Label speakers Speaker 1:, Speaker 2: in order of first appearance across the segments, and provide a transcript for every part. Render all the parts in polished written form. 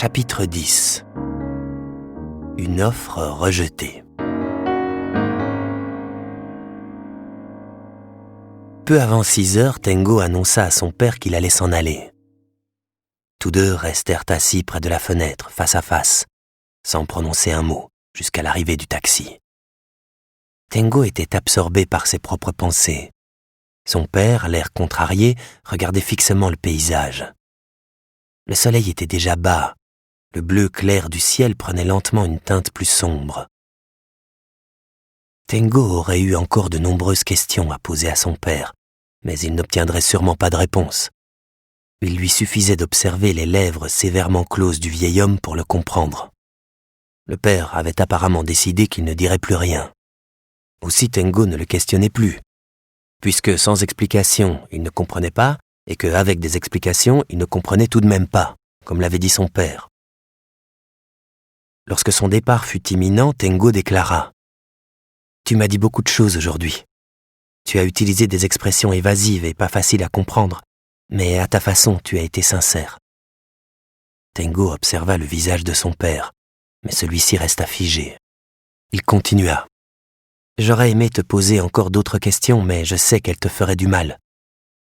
Speaker 1: Chapitre 10. Une offre rejetée. Peu avant 6 heures, Tengo annonça à son père qu'il allait s'en aller. Tous deux restèrent assis près de la fenêtre, face à face, sans prononcer un mot, jusqu'à l'arrivée du taxi. Tengo était absorbé par ses propres pensées. Son père, l'air contrarié, regardait fixement le paysage. Le soleil était déjà bas. Le bleu clair du ciel prenait lentement une teinte plus sombre. Tengo aurait eu encore de nombreuses questions à poser à son père, mais il n'obtiendrait sûrement pas de réponse. Il lui suffisait d'observer les lèvres sévèrement closes du vieil homme pour le comprendre. Le père avait apparemment décidé qu'il ne dirait plus rien. Aussi Tengo ne le questionnait plus, puisque sans explication, il ne comprenait pas, et qu'avec des explications, il ne comprenait tout de même pas, comme l'avait dit son père. Lorsque son départ fut imminent, Tengo déclara « Tu m'as dit beaucoup de choses aujourd'hui. Tu as utilisé des expressions évasives et pas faciles à comprendre, mais à ta façon, tu as été sincère. » Tengo observa le visage de son père, mais celui-ci resta figé. Il continua « J'aurais aimé te poser encore d'autres questions, mais je sais qu'elles te feraient du mal.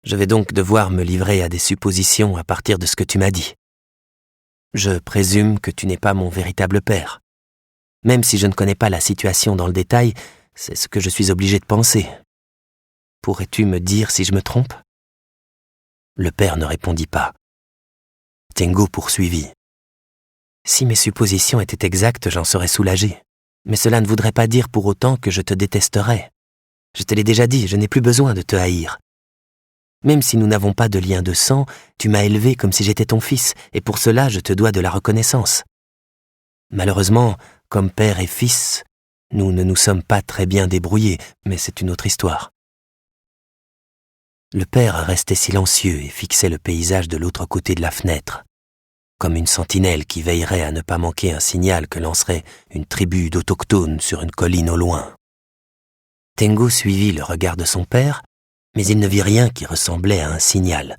Speaker 1: Je vais donc devoir me livrer à des suppositions à partir de ce que tu m'as dit. Je présume que tu n'es pas mon véritable père. Même si je ne connais pas la situation dans le détail, c'est ce que je suis obligé de penser. Pourrais-tu me dire si je me trompe ?» Le père ne répondit pas. Tengo poursuivit. « Si mes suppositions étaient exactes, j'en serais soulagé. Mais cela ne voudrait pas dire pour autant que je te détesterais. Je te l'ai déjà dit, je n'ai plus besoin de te haïr. Même si nous n'avons pas de lien de sang, tu m'as élevé comme si j'étais ton fils, et pour cela je te dois de la reconnaissance. Malheureusement, comme père et fils, nous ne nous sommes pas très bien débrouillés, mais c'est une autre histoire. » Le père restait silencieux et fixait le paysage de l'autre côté de la fenêtre, comme une sentinelle qui veillerait à ne pas manquer un signal que lancerait une tribu d'autochtones sur une colline au loin. Tengo suivit le regard de son père, mais il ne vit rien qui ressemblait à un signal.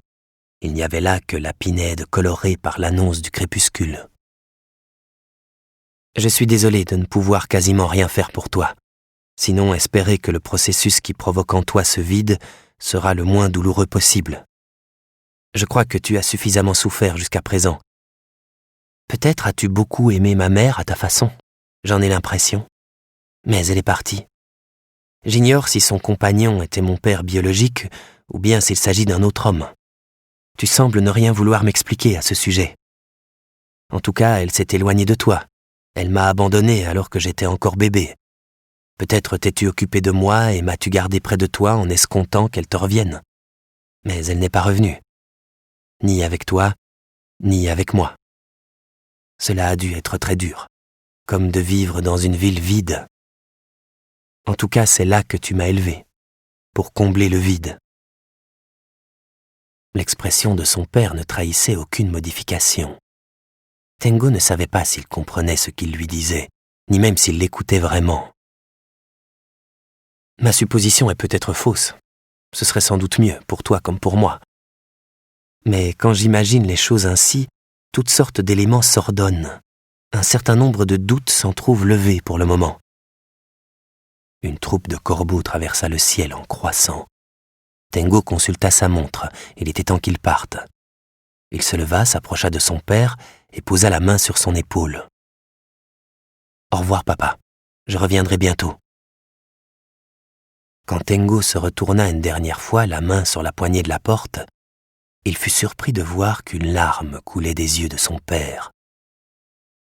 Speaker 1: Il n'y avait là que la pinède colorée par l'annonce du crépuscule. « Je suis désolé de ne pouvoir quasiment rien faire pour toi. Sinon, espérer que le processus qui provoque en toi ce vide sera le moins douloureux possible. Je crois que tu as suffisamment souffert jusqu'à présent. Peut-être as-tu beaucoup aimé ma mère à ta façon, j'en ai l'impression. Mais elle est partie. J'ignore si son compagnon était mon père biologique ou bien s'il s'agit d'un autre homme. Tu sembles ne rien vouloir m'expliquer à ce sujet. En tout cas, elle s'est éloignée de toi. Elle m'a abandonné alors que j'étais encore bébé. Peut-être t'es-tu occupé de moi et m'as-tu gardé près de toi en escomptant qu'elle te revienne. Mais elle n'est pas revenue. Ni avec toi, ni avec moi. Cela a dû être très dur, comme de vivre dans une ville vide. En tout cas, c'est là que tu m'as élevé, pour combler le vide. » L'expression de son père ne trahissait aucune modification. Tengo ne savait pas s'il comprenait ce qu'il lui disait, ni même s'il l'écoutait vraiment. « Ma supposition est peut-être fausse. Ce serait sans doute mieux, pour toi comme pour moi. Mais quand j'imagine les choses ainsi, toutes sortes d'éléments s'ordonnent. Un certain nombre de doutes s'en trouvent levés pour le moment. » Une troupe de corbeaux traversa le ciel en croissant. Tengo consulta sa montre, il était temps qu'il parte. Il se leva, s'approcha de son père et posa la main sur son épaule. « Au revoir, papa. Je reviendrai bientôt. » Quand Tengo se retourna une dernière fois, la main sur la poignée de la porte, il fut surpris de voir qu'une larme coulait des yeux de son père.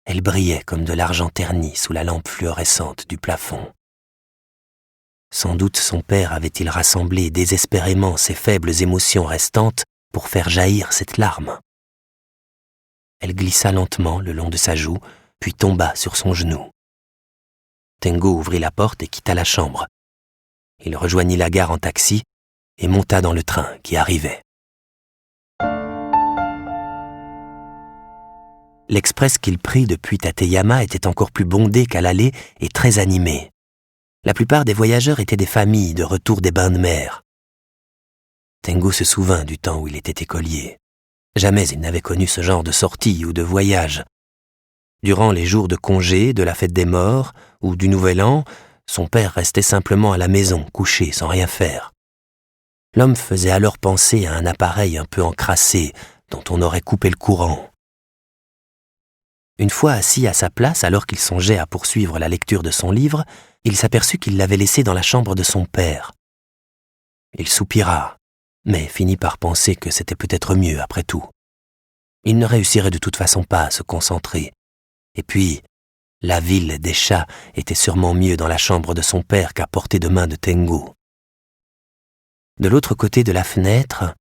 Speaker 1: Elle brillait comme de l'argent terni sous la lampe fluorescente du plafond. Sans doute son père avait-il rassemblé désespérément ses faibles émotions restantes pour faire jaillir cette larme. Elle glissa lentement le long de sa joue, puis tomba sur son genou. Tengo ouvrit la porte et quitta la chambre. Il rejoignit la gare en taxi et monta dans le train qui arrivait. L'express qu'il prit depuis Tateyama était encore plus bondé qu'à l'aller et très animé. La plupart des voyageurs étaient des familles de retour des bains de mer. Tengo se souvint du temps où il était écolier. Jamais il n'avait connu ce genre de sortie ou de voyage Durant les jours de congé, de la fête des morts ou du Nouvel An, son père restait simplement à la maison, couché, sans rien faire. L'homme faisait alors penser à un appareil un peu encrassé, dont on aurait coupé le courant. Une fois assis à sa place, alors qu'il songeait à poursuivre la lecture de son livre, il s'aperçut qu'il l'avait laissé dans la chambre de son père. Il soupira, mais finit par penser que c'était peut-être mieux après tout. Il ne réussirait de toute façon pas à se concentrer. Et puis, la ville des chats était sûrement mieux dans la chambre de son père qu'à portée de main de Tengo. De l'autre côté de la fenêtre,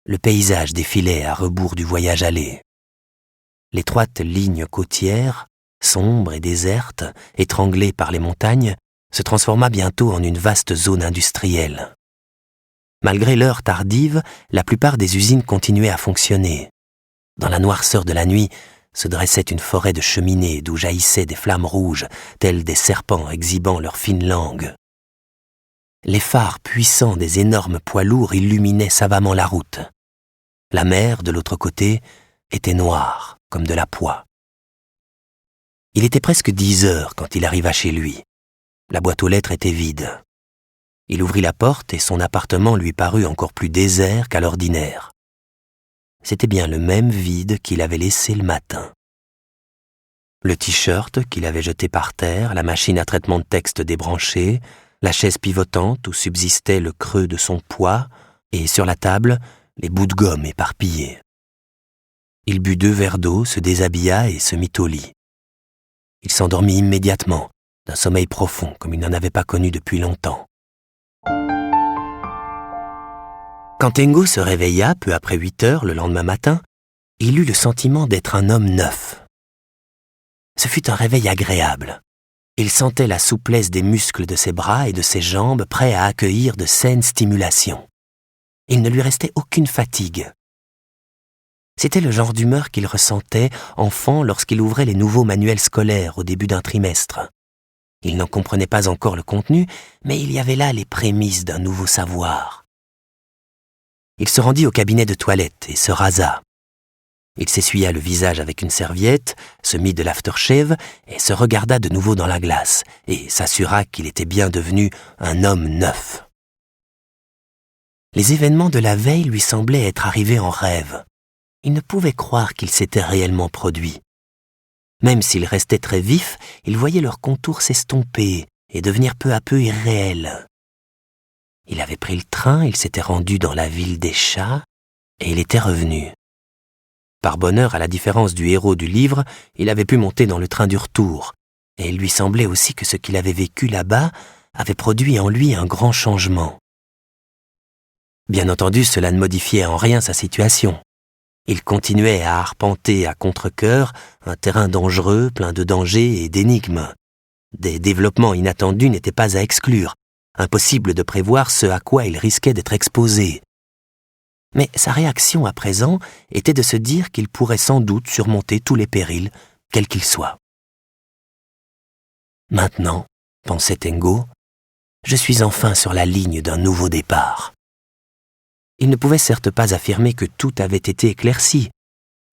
Speaker 1: le paysage défilait à rebours du voyage aller. L'étroite ligne côtière, sombre et déserte, étranglée par les montagnes, se transforma bientôt en une vaste zone industrielle. Malgré l'heure tardive, la plupart des usines continuaient à fonctionner. Dans la noirceur de la nuit, se dressait une forêt de cheminées d'où jaillissaient des flammes rouges, tels des serpents exhibant leurs fines langues. Les phares puissants des énormes poids lourds illuminaient savamment la route. La mer, de l'autre côté, était noire, comme de la poix. Il était presque 10 heures quand il arriva chez lui. La boîte aux lettres était vide. Il ouvrit la porte et son appartement lui parut encore plus désert qu'à l'ordinaire. C'était bien le même vide qu'il avait laissé le matin. Le t-shirt qu'il avait jeté par terre, la machine à traitement de texte débranchée, la chaise pivotante où subsistait le creux de son poids, et sur la table, les bouts de gomme éparpillés. Il but 2 verres d'eau, se déshabilla et se mit au lit. Il s'endormit immédiatement, d'un sommeil profond comme il n'en avait pas connu depuis longtemps. Quand Tengo se réveilla, peu après 8 heures le lendemain matin, il eut le sentiment d'être un homme neuf. Ce fut un réveil agréable. Il sentait la souplesse des muscles de ses bras et de ses jambes prêts à accueillir de saines stimulations. Il ne lui restait aucune fatigue. C'était le genre d'humeur qu'il ressentait, enfant, lorsqu'il ouvrait les nouveaux manuels scolaires au début d'un trimestre. Il n'en comprenait pas encore le contenu, mais il y avait là les prémices d'un nouveau savoir. Il se rendit au cabinet de toilette et se rasa. Il s'essuya le visage avec une serviette, se mit de l'aftershave et se regarda de nouveau dans la glace et s'assura qu'il était bien devenu un homme neuf. Les événements de la veille lui semblaient être arrivés en rêve. Il ne pouvait croire qu'ils s'étaient réellement produits. Même s'ils restaient très vifs, il voyait leurs contours s'estomper et devenir peu à peu irréels. Il avait pris le train, il s'était rendu dans la ville des chats, et il était revenu. Par bonheur, à la différence du héros du livre, il avait pu monter dans le train du retour, et il lui semblait aussi que ce qu'il avait vécu là-bas avait produit en lui un grand changement. Bien entendu, cela ne modifiait en rien sa situation. Il continuait à arpenter à contre-cœur un terrain dangereux, plein de dangers et d'énigmes. Des développements inattendus n'étaient pas à exclure. Impossible de prévoir ce à quoi il risquait d'être exposé. Mais sa réaction à présent était de se dire qu'il pourrait sans doute surmonter tous les périls, quels qu'ils soient. Maintenant, pensait Tengo, je suis enfin sur la ligne d'un nouveau départ. Il ne pouvait certes pas affirmer que tout avait été éclairci,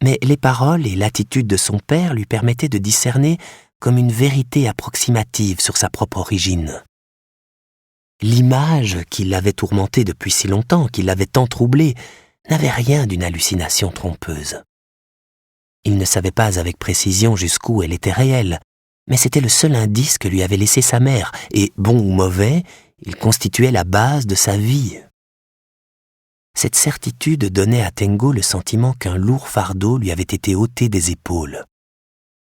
Speaker 1: mais les paroles et l'attitude de son père lui permettaient de discerner comme une vérité approximative sur sa propre origine. L'image qui l'avait tourmenté depuis si longtemps, qui l'avait tant troublé, n'avait rien d'une hallucination trompeuse. Il ne savait pas avec précision jusqu'où elle était réelle, mais c'était le seul indice que lui avait laissé sa mère, et, bon ou mauvais, il constituait la base de sa vie. Cette certitude donnait à Tengo le sentiment qu'un lourd fardeau lui avait été ôté des épaules.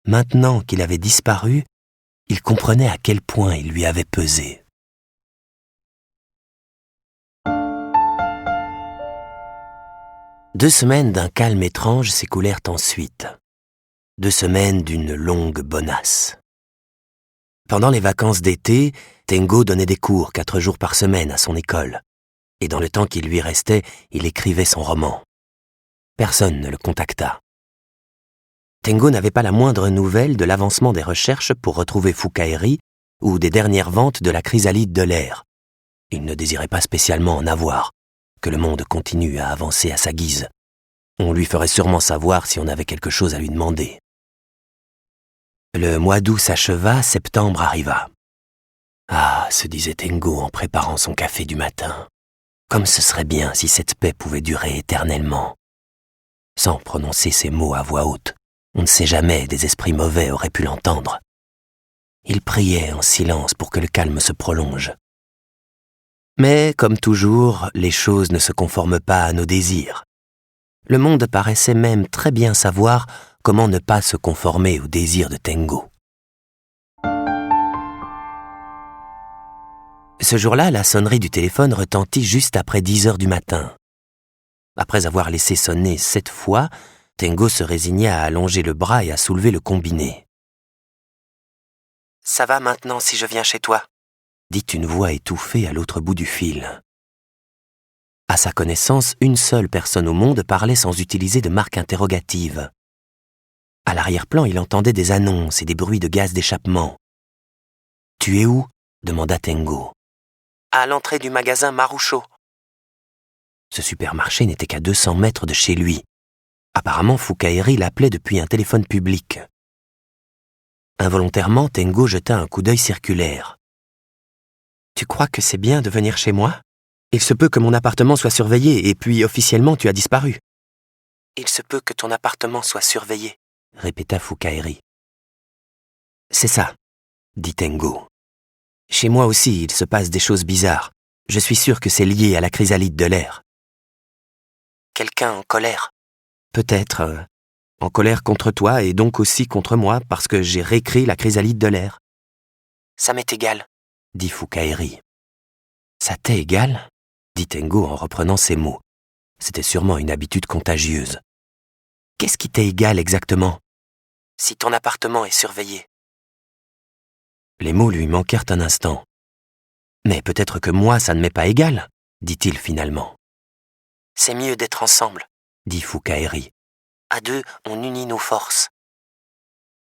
Speaker 1: Maintenant qu'il avait disparu, il comprenait à quel point il lui avait pesé. Deux semaines d'un calme étrange s'écoulèrent ensuite. 2 semaines d'une longue bonasse. Pendant les vacances d'été, Tengo donnait des cours 4 jours par semaine à son école. Et dans le temps qui lui restait, il écrivait son roman. Personne ne le contacta. Tengo n'avait pas la moindre nouvelle de l'avancement des recherches pour retrouver Fukaeri ou des dernières ventes de la chrysalide de l'air. Il ne désirait pas spécialement en avoir. Que le monde continue à avancer à sa guise. On lui ferait sûrement savoir si on avait quelque chose à lui demander. Le mois d'août s'acheva, septembre arriva. Ah, se disait Tengo en préparant son café du matin, comme ce serait bien si cette paix pouvait durer éternellement. Sans prononcer ces mots à voix haute, on ne sait jamais, des esprits mauvais auraient pu l'entendre. Il priait en silence pour que le calme se prolonge. Mais, comme toujours, les choses ne se conforment pas à nos désirs. Le monde paraissait même très bien savoir comment ne pas se conformer aux désirs de Tengo. Ce jour-là, la sonnerie du téléphone retentit juste après 10 heures du matin. Après avoir laissé sonner 7 fois, Tengo se résigna à allonger le bras et à soulever le combiné. « Ça va maintenant si je viens chez toi ?» dit une voix étouffée à l'autre bout du fil. À sa connaissance, une seule personne au monde parlait sans utiliser de marque interrogative. À l'arrière-plan, il entendait des annonces et des bruits de gaz d'échappement. « Tu es où ?» demanda Tengo. « À l'entrée du magasin Marucho. » Ce supermarché n'était qu'à 200 mètres de chez lui. Apparemment, Fukaeri l'appelait depuis un téléphone public. Involontairement, Tengo jeta un coup d'œil circulaire. « Tu crois que c'est bien de venir chez moi ? Il se peut que mon appartement soit surveillé, et puis officiellement tu as disparu. »« Il se peut que ton appartement soit surveillé, » répéta Fukaeri. « C'est ça, » dit Tengo. « Chez moi aussi, il se passe des choses bizarres. Je suis sûr que c'est lié à la chrysalide de l'air. »« Quelqu'un en colère ? » ?»« Peut-être. En colère contre toi et donc aussi contre moi parce que j'ai réécrit la chrysalide de l'air. »« Ça m'est égal, » dit Fukaeri. « Ça t'est égal ?» dit Tengo en reprenant ses mots. C'était sûrement une habitude contagieuse. « Qu'est-ce qui t'est égal exactement ? » ?»« Si ton appartement est surveillé. » Les mots lui manquèrent un instant. « Mais peut-être que moi, ça ne m'est pas égal, » dit-il finalement. « C'est mieux d'être ensemble, » dit Fukaeri. « À deux, on unit nos forces. »«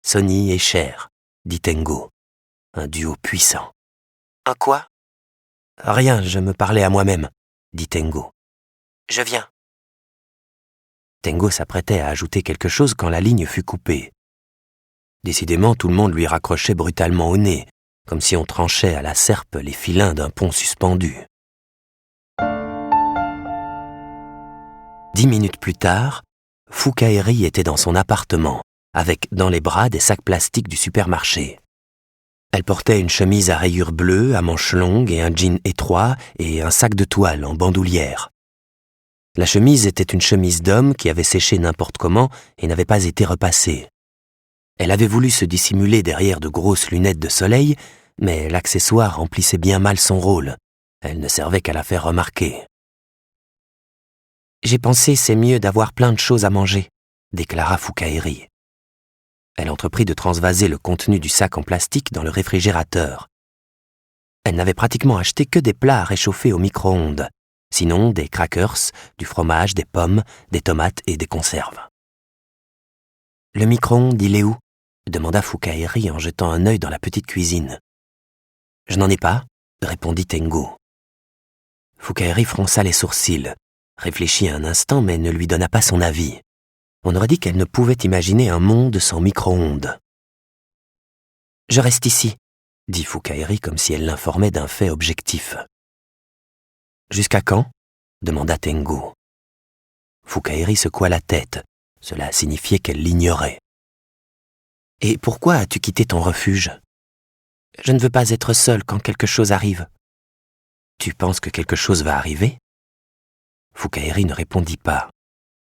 Speaker 1: Sonny et Cher, » dit Tengo. Un duo puissant. « Un quoi ? » ?»« Rien, je me parlais à moi-même, » dit Tengo. « Je viens. » Tengo s'apprêtait à ajouter quelque chose quand la ligne fut coupée. Décidément, tout le monde lui raccrochait brutalement au nez, comme si on tranchait à la serpe les filins d'un pont suspendu. 10 minutes plus tard, Fukaeri était dans son appartement, avec dans les bras des sacs plastiques du supermarché. Elle portait une chemise à rayures bleues, à manches longues et un jean étroit et un sac de toile en bandoulière. La chemise était une chemise d'homme qui avait séché n'importe comment et n'avait pas été repassée. Elle avait voulu se dissimuler derrière de grosses lunettes de soleil, mais l'accessoire remplissait bien mal son rôle. Elle ne servait qu'à la faire remarquer. « J'ai pensé c'est mieux d'avoir plein de choses à manger, » déclara Fukaeri. Elle entreprit de transvaser le contenu du sac en plastique dans le réfrigérateur. Elle n'avait pratiquement acheté que des plats à réchauffer au micro-ondes, sinon des crackers, du fromage, des pommes, des tomates et des conserves. « Le micro-ondes, il est où ?» demanda Fukaeri en jetant un œil dans la petite cuisine. « Je n'en ai pas, » répondit Tengo. Fukaeri fronça les sourcils, réfléchit un instant mais ne lui donna pas son avis. On aurait dit qu'elle ne pouvait imaginer un monde sans micro-ondes. « Je reste ici, » dit Fukaeri comme si elle l'informait d'un fait objectif. « Jusqu'à quand ?» demanda Tengo. Fukaeri secoua la tête. Cela signifiait qu'elle l'ignorait. « Et pourquoi as-tu quitté ton refuge ? » ?»« Je ne veux pas être seule quand quelque chose arrive. »« Tu penses que quelque chose va arriver ?» Fukaeri ne répondit pas.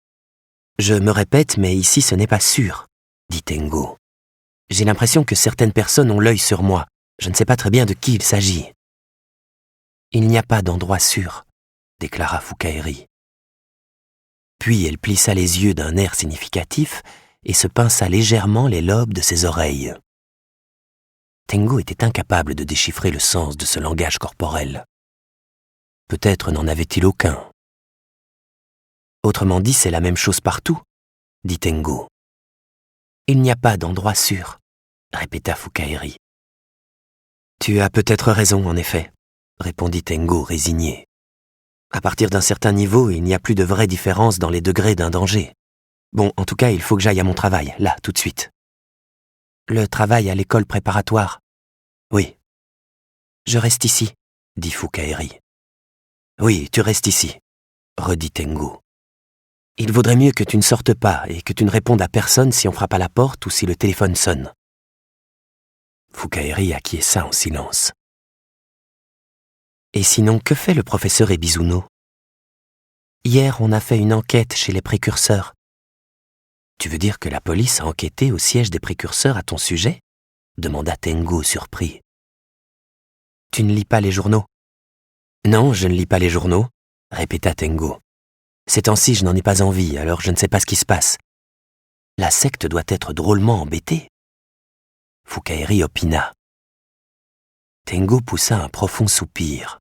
Speaker 1: « Je me répète, mais ici ce n'est pas sûr, » dit Tengo. « J'ai l'impression que certaines personnes ont l'œil sur moi. Je ne sais pas très bien de qui il s'agit. »« Il n'y a pas d'endroit sûr, » déclara Fukaeri. Puis elle plissa les yeux d'un air significatif et se pinça légèrement les lobes de ses oreilles. Tengo était incapable de déchiffrer le sens de ce langage corporel. Peut-être n'en avait-il aucun. Autrement dit, c'est la même chose partout, dit Tengo. Il n'y a pas d'endroit sûr, répéta Fukaeri. Tu as peut-être raison, en effet, répondit Tengo résigné. À partir d'un certain niveau, il n'y a plus de vraie différence dans les degrés d'un danger. Bon, en tout cas, il faut que j'aille à mon travail, là, tout de suite. Le travail à l'école préparatoire. Oui. Je reste ici, dit Fukaeri. Oui, tu restes ici, redit Tengo. Il vaudrait mieux que tu ne sortes pas et que tu ne répondes à personne si on frappe à la porte ou si le téléphone sonne. Fukaeri acquiesça en silence. Et sinon, que fait le professeur Ebizuno? Hier, on a fait une enquête chez les précurseurs. Tu veux dire que la police a enquêté au siège des précurseurs à ton sujet? Demanda Tengo surpris. Tu ne lis pas les journaux? Non, je ne lis pas les journaux, répéta Tengo. Ces temps-ci, je n'en ai pas envie, alors je ne sais pas ce qui se passe. La secte doit être drôlement embêtée. Fukaeri opina. Tengo poussa un profond soupir.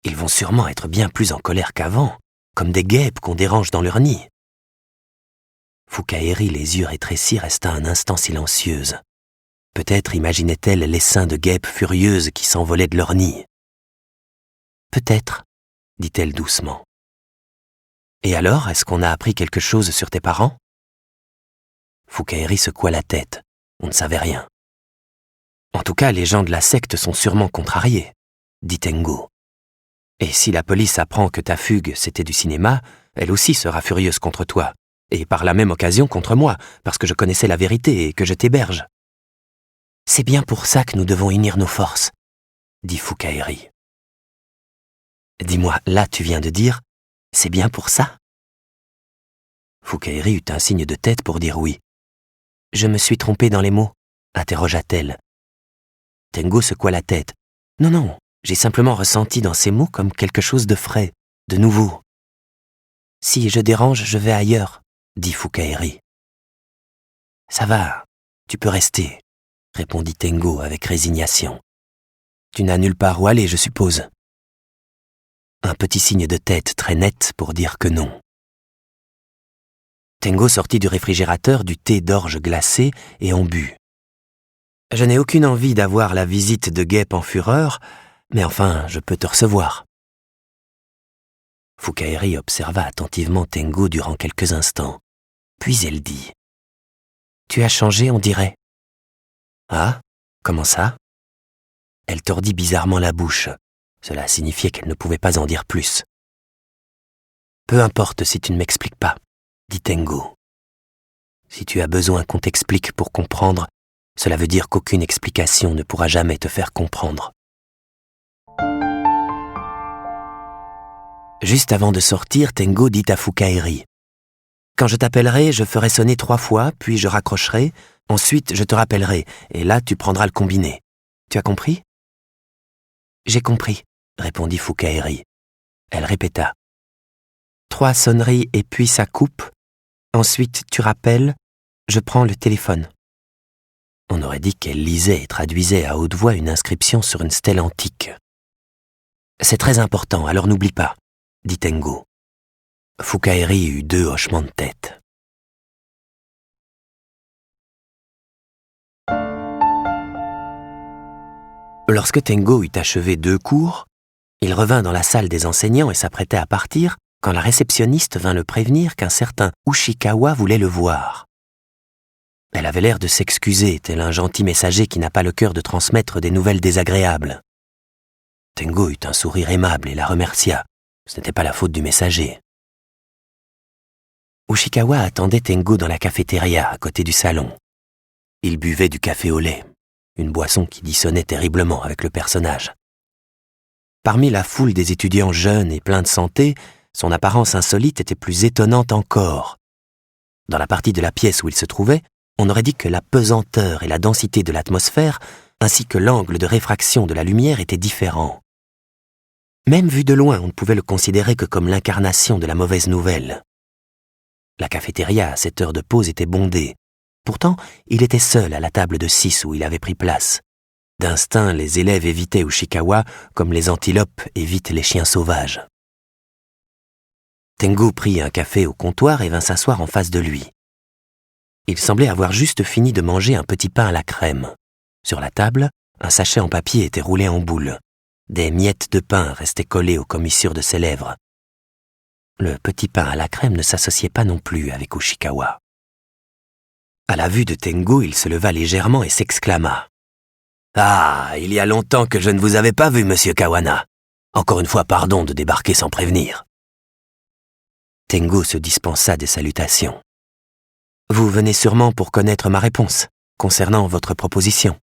Speaker 1: Ils vont sûrement être bien plus en colère qu'avant, comme des guêpes qu'on dérange dans leur nid. Fukaeri, les yeux rétrécis, resta un instant silencieuse. Peut-être imaginait-elle l'essaim de guêpes furieuses qui s'envolaient de leur nid. Peut-être, dit-elle doucement. Et alors, est-ce qu'on a appris quelque chose sur tes parents? Fukaeri secoua la tête. On ne savait rien. En tout cas, les gens de la secte sont sûrement contrariés, dit Tengo. Et si la police apprend que ta fugue, c'était du cinéma, elle aussi sera furieuse contre toi, et par la même occasion contre moi, parce que je connaissais la vérité et que je t'héberge. C'est bien pour ça que nous devons unir nos forces, dit Fukaeri. Dis-moi, là tu viens de dire, c'est bien pour ça? Fukaeri eut un signe de tête pour dire oui. Je me suis trompée dans les mots, interrogea-t-elle. Tengo secoua la tête. Non, non, j'ai simplement ressenti dans ces mots comme quelque chose de frais, de nouveau. Si je dérange, je vais ailleurs, dit Fukaeri. Ça va, tu peux rester, répondit Tengo avec résignation. Tu n'as nulle part où aller, je suppose. Un petit signe de tête très net pour dire que non. Tengo sortit du réfrigérateur du thé d'orge glacé et en but. Je n'ai aucune envie d'avoir la visite de guêpes en fureur, mais enfin, je peux te recevoir. Fukaeri observa attentivement Tengo durant quelques instants. Puis elle dit. Tu as changé, on dirait. Ah, comment ça? Elle tordit bizarrement la bouche. Cela signifiait qu'elle ne pouvait pas en dire plus. Peu importe si tu ne m'expliques pas, dit Tengo. Si tu as besoin qu'on t'explique pour comprendre, cela veut dire qu'aucune explication ne pourra jamais te faire comprendre. Juste avant de sortir, Tengo dit à Fukaeri. Quand je t'appellerai, je ferai sonner 3 fois, puis je raccrocherai, ensuite je te rappellerai, et là tu prendras le combiné. Tu as compris? J'ai compris, répondit Fukaeri. Elle répéta. 3 sonneries et puis ça coupe. Ensuite tu rappelles, je prends le téléphone. On aurait dit qu'elle lisait et traduisait à haute voix une inscription sur une stèle antique. C'est très important, alors n'oublie pas, dit Tengo. Fukaeri eut 2 hochements de tête. Lorsque Tengo eut achevé 2 cours, il revint dans la salle des enseignants et s'apprêtait à partir quand la réceptionniste vint le prévenir qu'un certain Ushikawa voulait le voir. Elle avait l'air de s'excuser, tel un gentil messager qui n'a pas le cœur de transmettre des nouvelles désagréables. Tengo eut un sourire aimable et la remercia. Ce n'était pas la faute du messager. Ushikawa attendait Tengo dans la cafétéria à côté du salon. Il buvait du café au lait, une boisson qui dissonnait terriblement avec le personnage. Parmi la foule des étudiants jeunes et pleins de santé, son apparence insolite était plus étonnante encore. Dans la partie de la pièce où il se trouvait, on aurait dit que la pesanteur et la densité de l'atmosphère, ainsi que l'angle de réfraction de la lumière étaient différents. Même vu de loin, on ne pouvait le considérer que comme l'incarnation de la mauvaise nouvelle. La cafétéria à cette heure de pause était bondée. Pourtant, il était seul à la table de 6 où il avait pris place. D'instinct, les élèves évitaient Ushikawa comme les antilopes évitent les chiens sauvages. Tengo prit un café au comptoir et vint s'asseoir en face de lui. Il semblait avoir juste fini de manger un petit pain à la crème. Sur la table, un sachet en papier était roulé en boule. Des miettes de pain restaient collées aux commissures de ses lèvres. Le petit pain à la crème ne s'associait pas non plus avec Ushikawa. À la vue de Tengo, il se leva légèrement et s'exclama. « Ah, il y a longtemps que je ne vous avais pas vu, monsieur Kawana. Encore une fois, pardon de débarquer sans prévenir. » Tengo se dispensa des salutations. « Vous venez sûrement pour connaître ma réponse, concernant votre proposition. »«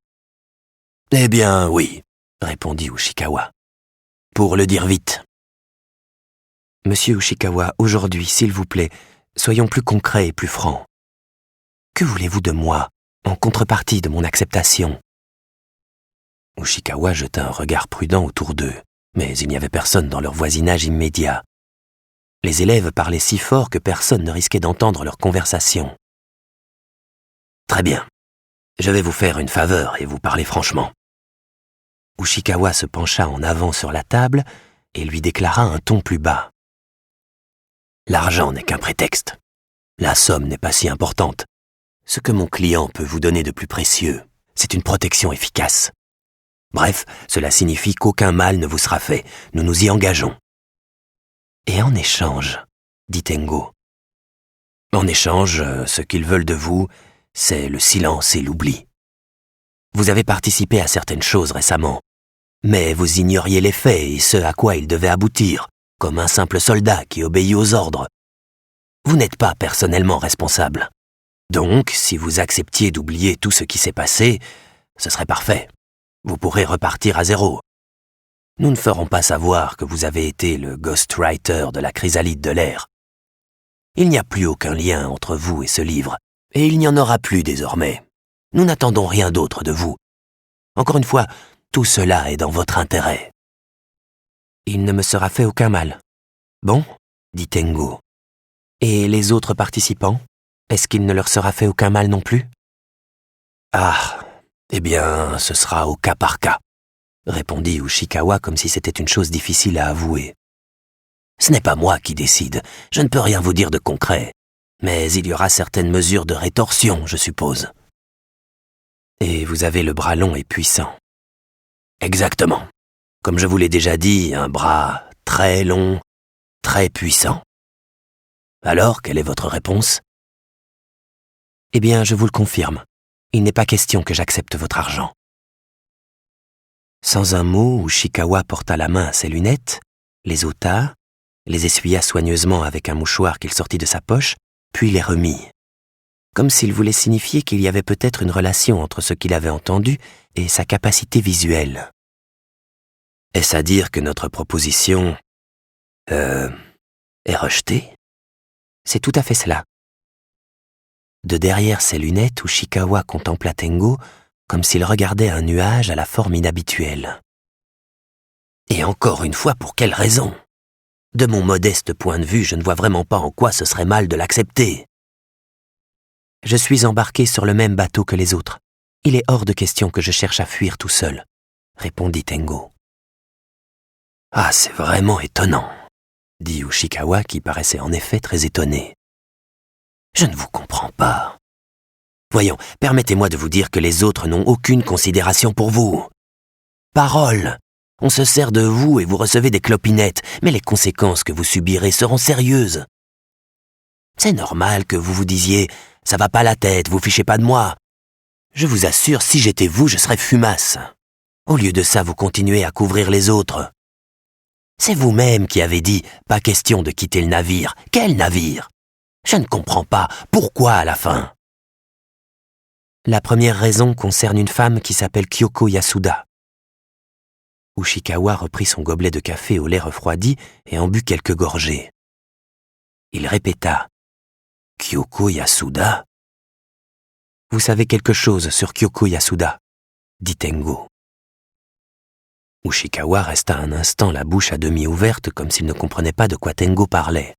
Speaker 1: Eh bien, oui, » répondit Ushikawa. « Pour le dire vite. » « Monsieur Ushikawa, aujourd'hui, s'il vous plaît, soyons plus concrets et plus francs. Que voulez-vous de moi, en contrepartie de mon acceptation ?» Ushikawa jeta un regard prudent autour d'eux, mais il n'y avait personne dans leur voisinage immédiat. Les élèves parlaient si fort que personne ne risquait d'entendre leur conversation. « Très bien. Je vais vous faire une faveur et vous parler franchement. » Ushikawa se pencha en avant sur la table et lui déclara un ton plus bas. L'argent n'est qu'un prétexte. La somme n'est pas si importante. Ce que mon client peut vous donner de plus précieux, c'est une protection efficace. Bref, cela signifie qu'aucun mal ne vous sera fait. Nous nous y engageons. Et en échange, dit Tengo. En échange, ce qu'ils veulent de vous, c'est le silence et l'oubli. Vous avez participé à certaines choses récemment, mais vous ignoriez les faits et ce à quoi ils devaient aboutir, comme un simple soldat qui obéit aux ordres. Vous n'êtes pas personnellement responsable. Donc, si vous acceptiez d'oublier tout ce qui s'est passé, ce serait parfait. Vous pourrez repartir à zéro. Nous ne ferons pas savoir que vous avez été le ghostwriter de la chrysalide de l'air. Il n'y a plus aucun lien entre vous et ce livre, et il n'y en aura plus désormais. Nous n'attendons rien d'autre de vous. Encore une fois, tout cela est dans votre intérêt. Il ne me sera fait aucun mal. Bon, dit Tengo. Et les autres participants, est-ce qu'il ne leur sera fait aucun mal non plus? Ah, eh bien, ce sera au cas par cas, répondit Ushikawa comme si c'était une chose difficile à avouer. Ce n'est pas moi qui décide, je ne peux rien vous dire de concret, mais il y aura certaines mesures de rétorsion, je suppose. Et vous avez le bras long et puissant. Exactement. Comme je vous l'ai déjà dit, un bras très long, très puissant. Alors, quelle est votre réponse? Eh bien, je vous le confirme. Il n'est pas question que j'accepte votre argent. Sans un mot, Ushikawa porta la main à ses lunettes, les ôta, les essuya soigneusement avec un mouchoir qu'il sortit de sa poche, puis les remit. Comme s'il voulait signifier qu'il y avait peut-être une relation entre ce qu'il avait entendu et sa capacité visuelle. Est-ce à dire que notre proposition est rejetée? C'est tout à fait cela. De derrière ses lunettes, Ushikawa contempla Tengo comme s'il regardait un nuage à la forme inhabituelle. Et encore une fois, pour quelle raison? De mon modeste point de vue, je ne vois vraiment pas en quoi ce serait mal de l'accepter. Je suis embarqué sur le même bateau que les autres. Il est hors de question que je cherche à fuir tout seul, répondit Tengo. Ah, c'est vraiment étonnant, dit Ushikawa qui paraissait en effet très étonné. Je ne vous comprends pas. Voyons, permettez-moi de vous dire que les autres n'ont aucune considération pour vous. Parole! On se sert de vous et vous recevez des clopinettes, mais les conséquences que vous subirez seront sérieuses. C'est normal que vous vous disiez « ça va pas la tête, vous fichez pas de moi ». Je vous assure, si j'étais vous, je serais fumasse. Au lieu de ça, vous continuez à couvrir les autres. C'est vous-même qui avez dit « pas question de quitter le navire ». Quel navire? Je ne comprends pas. Pourquoi à la fin? La première raison concerne une femme qui s'appelle Kyoko Yasuda. Ushikawa reprit son gobelet de café au lait refroidi et en but quelques gorgées. Il répéta « Kyoko Yasuda ?» Vous savez quelque chose sur Kyoko Yasuda, dit Tengo. Ushikawa resta un instant la bouche à demi ouverte comme s'il ne comprenait pas de quoi Tengo parlait.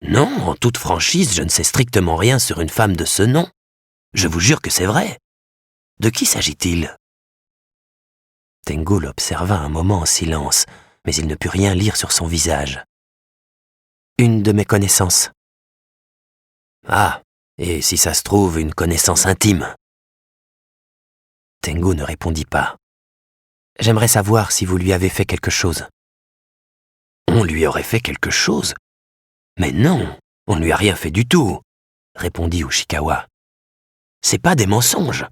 Speaker 1: Non, en toute franchise, je ne sais strictement rien sur une femme de ce nom. Je vous jure que c'est vrai. De qui s'agit-il? Tengo l'observa un moment en silence, mais il ne put rien lire sur son visage. Une de mes connaissances. Ah, et si ça se trouve, une connaissance intime? Tengo ne répondit pas. J'aimerais savoir si vous lui avez fait quelque chose. On lui aurait fait quelque chose? Mais non, on ne lui a rien fait du tout, répondit Ushikawa. C'est pas des mensonges.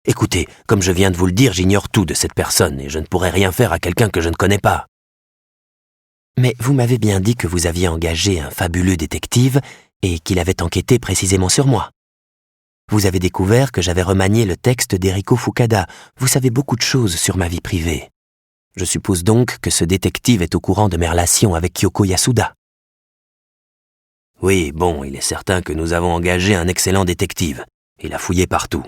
Speaker 1: Écoutez, comme je viens de vous le dire, j'ignore tout de cette personne et je ne pourrais rien faire à quelqu'un que je ne connais pas. Mais vous m'avez bien dit que vous aviez engagé un fabuleux détective et qu'il avait enquêté précisément sur moi. Vous avez découvert que j'avais remanié le texte d'Eriko Fukada. Vous savez beaucoup de choses sur ma vie privée. Je suppose donc que ce détective est au courant de mes relations avec Kyoko Yasuda. Oui, bon, il est certain que nous avons engagé un excellent détective. Il a fouillé partout.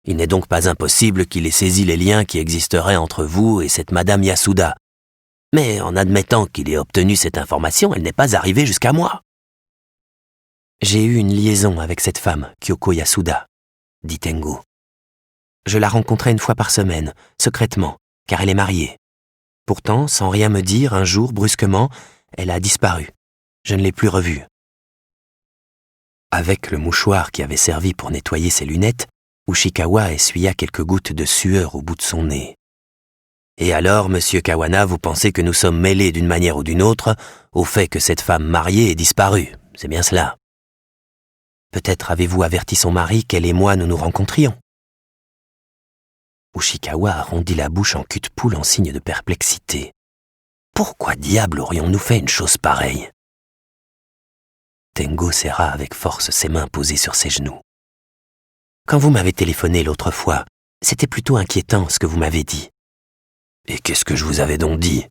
Speaker 1: Il n'est donc pas impossible qu'il ait saisi les liens qui existeraient entre vous et cette Madame Yasuda. Mais en admettant qu'il ait obtenu cette information, elle n'est pas arrivée jusqu'à moi. J'ai eu une liaison avec cette femme, Kyoko Yasuda, dit Tengo. Je la rencontrais une fois par semaine, secrètement, car elle est mariée. Pourtant, sans rien me dire, un jour, brusquement, elle a disparu. Je ne l'ai plus revue. Avec le mouchoir qui avait servi pour nettoyer ses lunettes, Ushikawa essuya quelques gouttes de sueur au bout de son nez. Et alors, monsieur Kawana, vous pensez que nous sommes mêlés d'une manière ou d'une autre au fait que cette femme mariée est disparue, c'est bien cela. Peut-être avez-vous averti son mari qu'elle et moi nous nous rencontrions. Ushikawa arrondit la bouche en cul-de-poule en signe de perplexité. Pourquoi diable aurions-nous fait une chose pareille? Tengo serra avec force ses mains posées sur ses genoux. Quand vous m'avez téléphoné l'autre fois, c'était plutôt inquiétant ce que vous m'avez dit. Et qu'est-ce que je vous avais donc dit?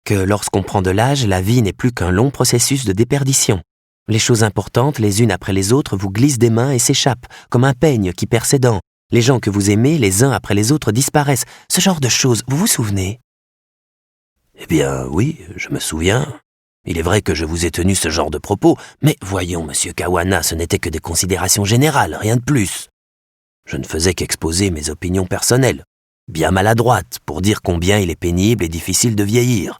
Speaker 1: Que lorsqu'on prend de l'âge, la vie n'est plus qu'un long processus de déperdition. Les choses importantes, les unes après les autres, vous glissent des mains et s'échappent, comme un peigne qui perd ses dents. Les gens que vous aimez, les uns après les autres, disparaissent. Ce genre de choses, vous vous souvenez? Eh bien, oui, je me souviens. Il est vrai que je vous ai tenu ce genre de propos, mais voyons, monsieur Kawana, ce n'était que des considérations générales, rien de plus. Je ne faisais qu'exposer mes opinions personnelles, bien maladroites, pour dire combien il est pénible et difficile de vieillir.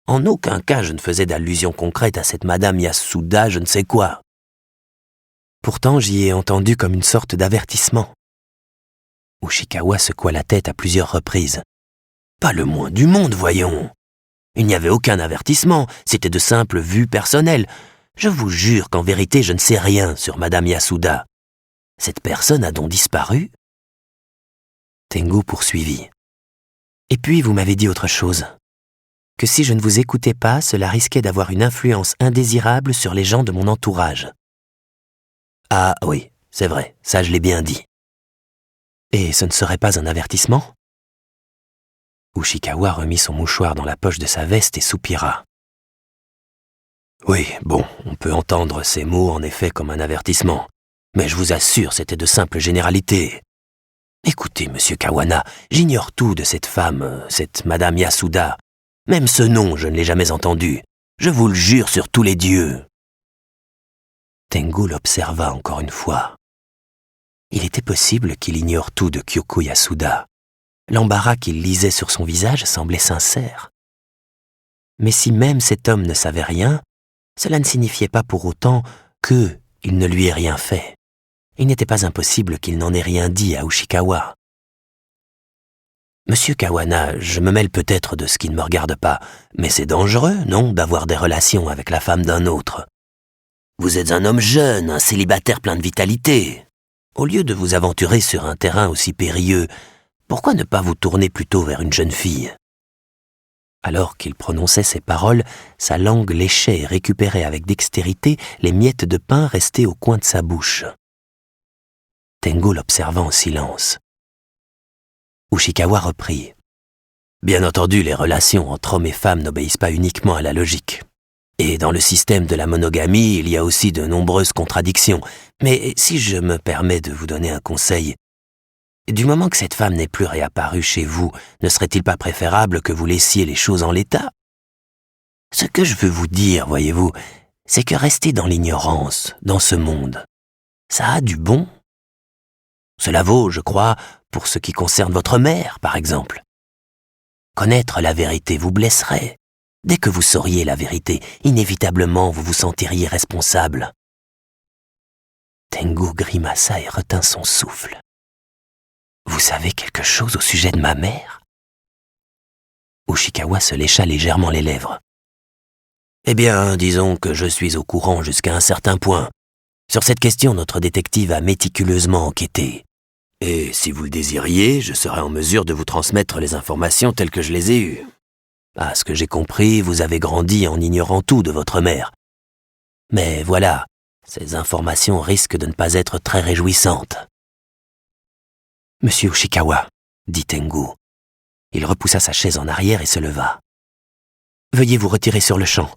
Speaker 1: En aucun cas je ne faisais d'allusion concrète à cette Madame Yasuda, je ne sais quoi. Pourtant j'y ai entendu comme une sorte d'avertissement. Ushikawa secoua la tête à plusieurs reprises. Pas le moins du monde, voyons. Il n'y avait aucun avertissement, c'était de simples vues personnelles. Je vous jure qu'en vérité je ne sais rien sur Madame Yasuda. Cette personne a donc disparu? Tengo poursuivit. Et puis vous m'avez dit autre chose. Que si je ne vous écoutais pas, cela risquait d'avoir une influence indésirable sur les gens de mon entourage. Ah oui, c'est vrai, ça je l'ai bien dit. Et ce ne serait pas un avertissement? Ushikawa remit son mouchoir dans la poche de sa veste et soupira. Oui, bon, on peut entendre ces mots en effet comme un avertissement, mais je vous assure, c'était de simples généralités. Écoutez, monsieur Kawana, j'ignore tout de cette femme, cette Madame Yasuda. Même ce nom, je ne l'ai jamais entendu. Je vous le jure sur tous les dieux. Tengo l'observa encore une fois. Il était possible qu'il ignore tout de Kyoko Yasuda. L'embarras qu'il lisait sur son visage semblait sincère. Mais si même cet homme ne savait rien, cela ne signifiait pas pour autant qu'il ne lui ait rien fait. Il n'était pas impossible qu'il n'en ait rien dit à Ushikawa. Monsieur Kawana, je me mêle peut-être de ce qui ne me regarde pas, mais c'est dangereux, non, d'avoir des relations avec la femme d'un autre. Vous êtes un homme jeune, un célibataire plein de vitalité. Au lieu de vous aventurer sur un terrain aussi périlleux, pourquoi ne pas vous tourner plutôt vers une jeune fille? Alors qu'il prononçait ces paroles, sa langue léchait et récupérait avec dextérité les miettes de pain restées au coin de sa bouche. Tengo l'observa en silence. Ushikawa reprit. Bien entendu, les relations entre hommes et femmes n'obéissent pas uniquement à la logique. Et dans le système de la monogamie, il y a aussi de nombreuses contradictions. Mais si je me permets de vous donner un conseil, du moment que cette femme n'est plus réapparue chez vous, ne serait-il pas préférable que vous laissiez les choses en l'état? Ce que je veux vous dire, voyez-vous, c'est que rester dans l'ignorance, dans ce monde, ça a du bon. Cela vaut, je crois, pour ce qui concerne votre mère, par exemple. Connaître la vérité vous blesserait. Dès que vous sauriez la vérité, inévitablement vous vous sentiriez responsable. Tengo grimaça et retint son souffle. Vous savez quelque chose au sujet de ma mère? Ushikawa se lécha légèrement les lèvres. Eh bien, disons que je suis au courant jusqu'à un certain point. Sur cette question, notre détective a méticuleusement enquêté. Et si vous le désiriez, je serai en mesure de vous transmettre les informations telles que je les ai eues. À ce que j'ai compris, vous avez grandi en ignorant tout de votre mère. Mais voilà, ces informations risquent de ne pas être très réjouissantes. « Monsieur Ushikawa, » dit Tengu. Il repoussa sa chaise en arrière et se leva. « Veuillez vous retirer sur le champ.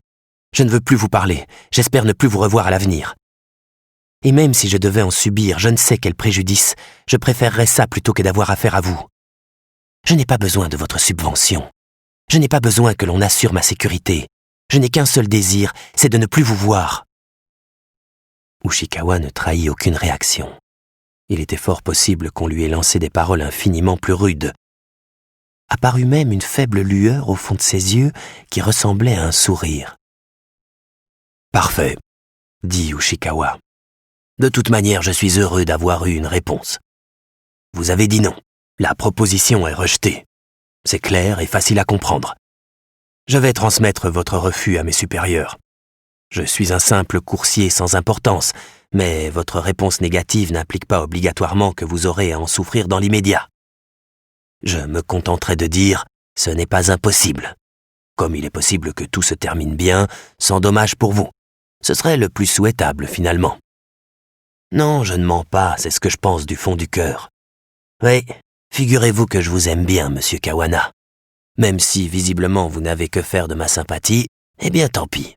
Speaker 1: Je ne veux plus vous parler. J'espère ne plus vous revoir à l'avenir. Et même si je devais en subir je ne sais quel préjudice, je préférerais ça plutôt que d'avoir affaire à vous. Je n'ai pas besoin de votre subvention. Je n'ai pas besoin que l'on assure ma sécurité. Je n'ai qu'un seul désir, c'est de ne plus vous voir. » Ushikawa ne trahit aucune réaction. Il était fort possible qu'on lui ait lancé des paroles infiniment plus rudes. Apparut même une faible lueur au fond de ses yeux qui ressemblait à un sourire. « Parfait, » dit Ushikawa. « De toute manière, je suis heureux d'avoir eu une réponse. Vous avez dit non. La proposition est rejetée. C'est clair et facile à comprendre. Je vais transmettre votre refus à mes supérieurs. Je suis un simple coursier sans importance, mais votre réponse négative n'implique pas obligatoirement que vous aurez à en souffrir dans l'immédiat. Je me contenterai de dire « ce n'est pas impossible », comme il est possible que tout se termine bien, sans dommage pour vous. Ce serait le plus souhaitable finalement. Non, je ne mens pas, c'est ce que je pense du fond du cœur. Oui, figurez-vous que je vous aime bien, monsieur Kawana. Même si visiblement vous n'avez que faire de ma sympathie, eh bien tant pis.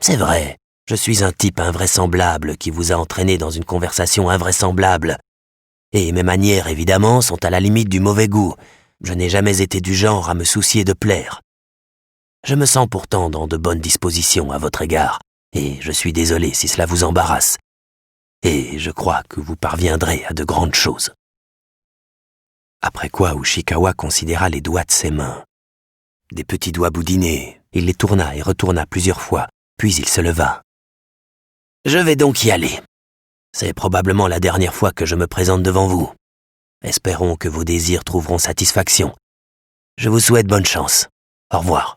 Speaker 1: C'est vrai, je suis un type invraisemblable qui vous a entraîné dans une conversation invraisemblable. Et mes manières, évidemment, sont à la limite du mauvais goût. Je n'ai jamais été du genre à me soucier de plaire. Je me sens pourtant dans de bonnes dispositions à votre égard, et je suis désolé si cela vous embarrasse. Et je crois que vous parviendrez à de grandes choses. » Après quoi Ushikawa considéra les doigts de ses mains. Des petits doigts boudinés, il les tourna et retourna plusieurs fois, puis il se leva. « Je vais donc y aller. C'est probablement la dernière fois que je me présente devant vous. Espérons que vos désirs trouveront satisfaction. Je vous souhaite bonne chance. Au revoir. »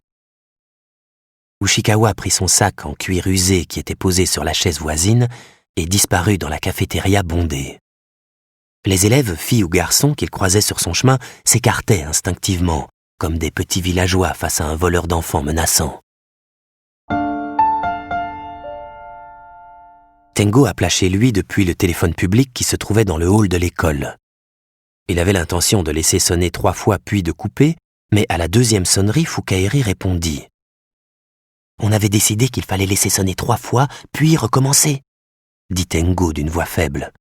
Speaker 1: Ushikawa prit son sac en cuir usé qui était posé sur la chaise voisine et disparut dans la cafétéria bondée. Les élèves, filles ou garçons qu'il croisait sur son chemin, s'écartaient instinctivement, comme des petits villageois face à un voleur d'enfants menaçant. Tengo appela chez lui depuis le téléphone public qui se trouvait dans le hall de l'école. Il avait l'intention de laisser sonner 3 fois puis de couper, mais à la 2e sonnerie, Fukaeri répondit. « On avait décidé qu'il fallait laisser sonner 3 fois, puis recommencer, » dit Tengo d'une voix faible.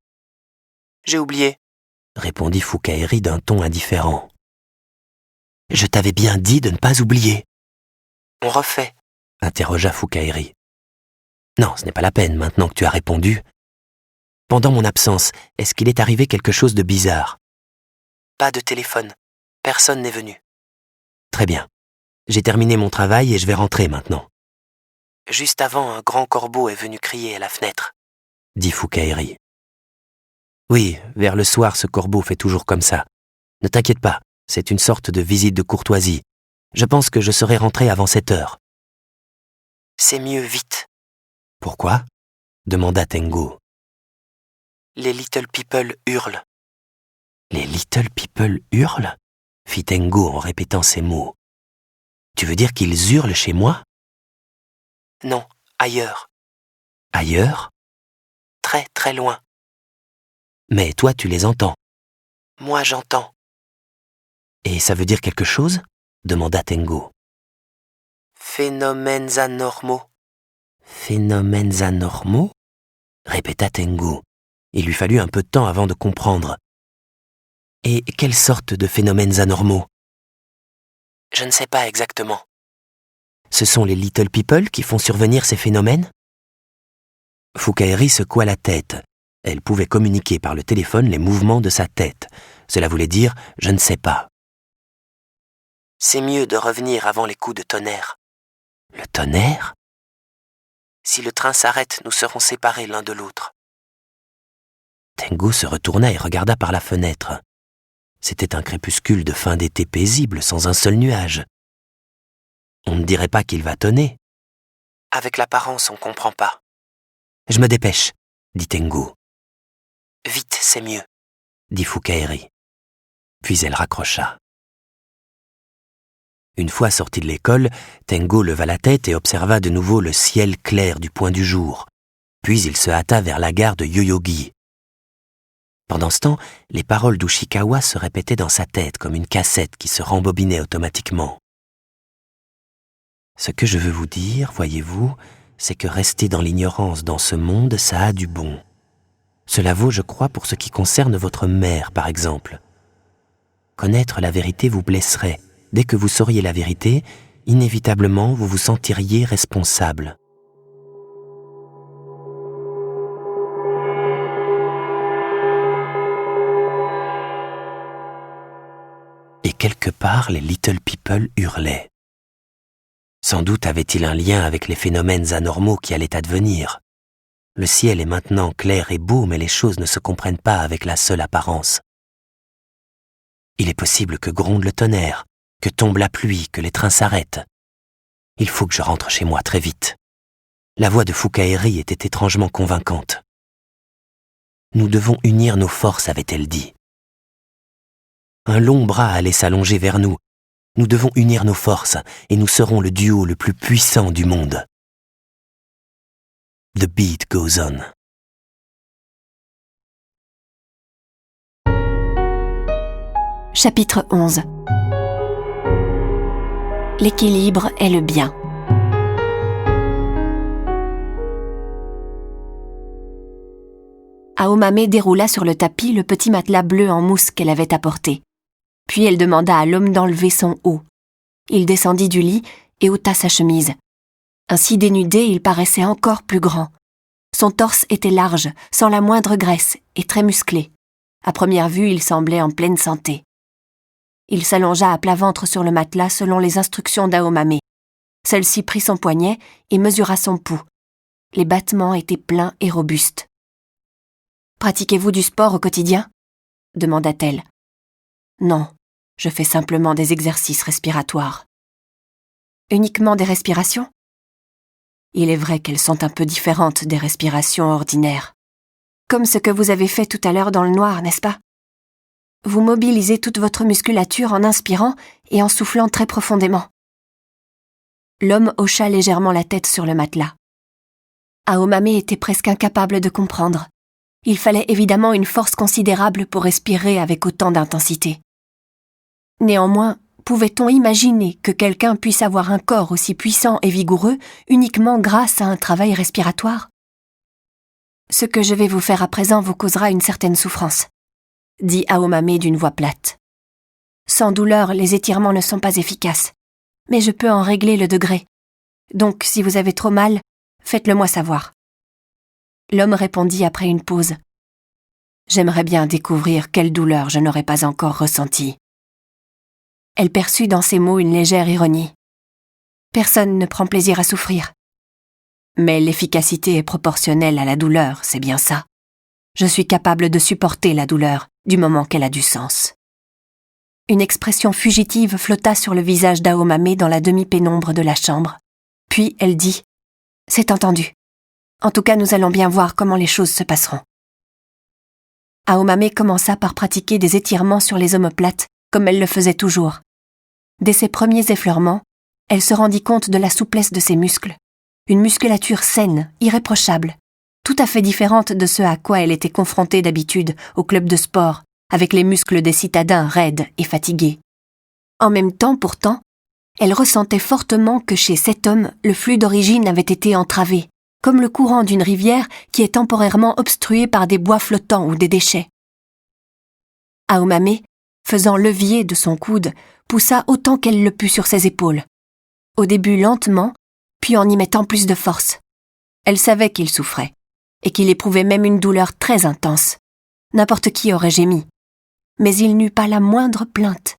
Speaker 1: « J'ai oublié, » répondit Fukaeri d'un ton indifférent. « Je t'avais bien dit de ne pas oublier. »« On refait, » interrogea Fukaeri. « Non, ce n'est pas la peine maintenant que tu as répondu. Pendant mon absence, est-ce qu'il est arrivé quelque chose de bizarre ? » « Pas de téléphone. Personne n'est venu. »« Très bien. J'ai terminé mon travail et je vais rentrer maintenant. » « Juste avant, un grand corbeau est venu crier à la fenêtre, » dit Fukaeri. « Oui, vers le soir, ce corbeau fait toujours comme ça. Ne t'inquiète pas, c'est une sorte de visite de courtoisie. Je pense que je serai rentré avant 7 heures. »« C'est mieux, vite. »« Pourquoi ?» demanda Tengu. « Les Little People hurlent. »« Les Little People hurlent ?» fit Tengu en répétant ces mots. « Tu veux dire qu'ils hurlent chez moi ?»« Non, ailleurs. »« Ailleurs ? » ?»« Très, très loin. »« Mais toi, tu les entends. »« Moi, j'entends. »« Et ça veut dire quelque chose ? » demanda Tengu. « Phénomènes anormaux. »« Phénomènes anormaux ?» répéta Tengu. Il lui fallut un peu de temps avant de comprendre. « Et quelle sorte de phénomènes anormaux ? » ?»« Je ne sais pas exactement. »« Ce sont les Little People qui font survenir ces phénomènes ?» Fukaeri secoua la tête. Elle pouvait communiquer par le téléphone les mouvements de sa tête. Cela voulait dire « je ne sais pas ». « C'est mieux de revenir avant les coups de tonnerre. »« Le tonnerre ? » ?»« Si le train s'arrête, nous serons séparés l'un de l'autre. » Tengu se retourna et regarda par la fenêtre. C'était un crépuscule de fin d'été paisible, sans un seul nuage. On ne dirait pas qu'il va tonner. Avec l'apparence, on comprend pas. Je me dépêche. dit Tengo. Vite, c'est mieux, dit Fukaeri. Puis elle raccrocha. Une fois sorti de l'école, Tengo leva la tête et observa de nouveau le ciel clair du point du jour. Puis il se hâta vers la gare de Yoyogi. Pendant ce temps, les paroles d'Ushikawa se répétaient dans sa tête comme une cassette qui se rembobinait automatiquement. Ce que je veux vous dire, voyez-vous, c'est que rester dans l'ignorance dans ce monde, ça a du bon. Cela vaut, je crois, pour ce qui concerne votre mère, par exemple. Connaître la vérité vous blesserait. Dès que vous sauriez la vérité, inévitablement, vous vous sentiriez responsable. Et quelque part, les Little People hurlaient. Sans doute avait-il un lien avec les phénomènes anormaux qui allaient advenir. Le ciel est maintenant clair et beau, mais les choses ne se comprennent pas avec la seule apparence. Il est possible que gronde le tonnerre, que tombe la pluie, que les trains s'arrêtent. Il faut que je rentre chez moi très vite. La voix de Fukaeri était étrangement convaincante. Nous devons unir nos forces, avait-elle dit. Un long bras allait s'allonger vers nous. Nous devons unir nos forces et nous serons le duo le plus puissant du monde. The beat goes on.
Speaker 2: Chapitre 11. L'équilibre est le bien. Aomame déroula sur le tapis le petit matelas bleu en mousse qu'elle avait apporté. Puis elle demanda à l'homme d'enlever son haut. Il descendit du lit et ôta sa chemise. Ainsi dénudé, il paraissait encore plus grand. Son torse était large, sans la moindre graisse, et très musclé. À première vue, il semblait en pleine santé. Il s'allongea à plat ventre sur le matelas selon les instructions d'Aomame. Celle-ci prit son poignet et mesura son pouls. Les battements étaient pleins et robustes. « Pratiquez-vous du sport au quotidien ?» demanda-t-elle. « Non, je fais simplement des exercices respiratoires. »« Uniquement des respirations ?» Il est vrai qu'elles sont un peu différentes des respirations ordinaires. Comme ce que vous avez fait tout à l'heure dans le noir, n'est-ce pas ? Vous mobilisez toute votre musculature en inspirant et en soufflant très profondément. L'homme hocha légèrement la tête sur le matelas. Aomame était presque incapable de comprendre. Il fallait évidemment une force considérable pour respirer avec autant d'intensité. Néanmoins, pouvait-on imaginer que quelqu'un puisse avoir un corps aussi puissant et vigoureux uniquement grâce à un travail respiratoire ? Ce que je vais vous faire à présent vous causera une certaine souffrance, dit Aomame d'une voix plate. Sans douleur, les étirements ne sont pas efficaces, mais je peux en régler le degré. Donc, si vous avez trop mal, faites-le moi savoir. L'homme répondit après une pause. J'aimerais bien découvrir quelle douleur je n'aurais pas encore ressentie. Elle perçut dans ces mots une légère ironie. Personne ne prend plaisir à souffrir. Mais l'efficacité est proportionnelle à la douleur, c'est bien ça. Je suis capable de supporter la douleur, du moment qu'elle a du sens. Une expression fugitive flotta sur le visage d'Aomame dans la demi-pénombre de la chambre. Puis elle dit « C'est entendu. En tout cas, nous allons bien voir comment les choses se passeront. » Aomame commença par pratiquer des étirements sur les omoplates, comme elle le faisait toujours. Dès ses premiers effleurements, elle se rendit compte de la souplesse de ses muscles. Une musculature saine, irréprochable, tout à fait différente de ce à quoi elle était confrontée d'habitude au club de sport, avec les muscles des citadins raides et fatigués. En même temps, pourtant, elle ressentait fortement que chez cet homme, le flux d'origine avait été entravé, comme le courant d'une rivière qui est temporairement obstruée par des bois flottants ou des déchets. Aomame, faisant levier de son coude, poussa autant qu'elle le put sur ses épaules. Au début lentement, puis en y mettant plus de force. Elle savait qu'il souffrait, et qu'il éprouvait même une douleur très intense. N'importe qui aurait gémi. Mais il n'eut pas la moindre plainte.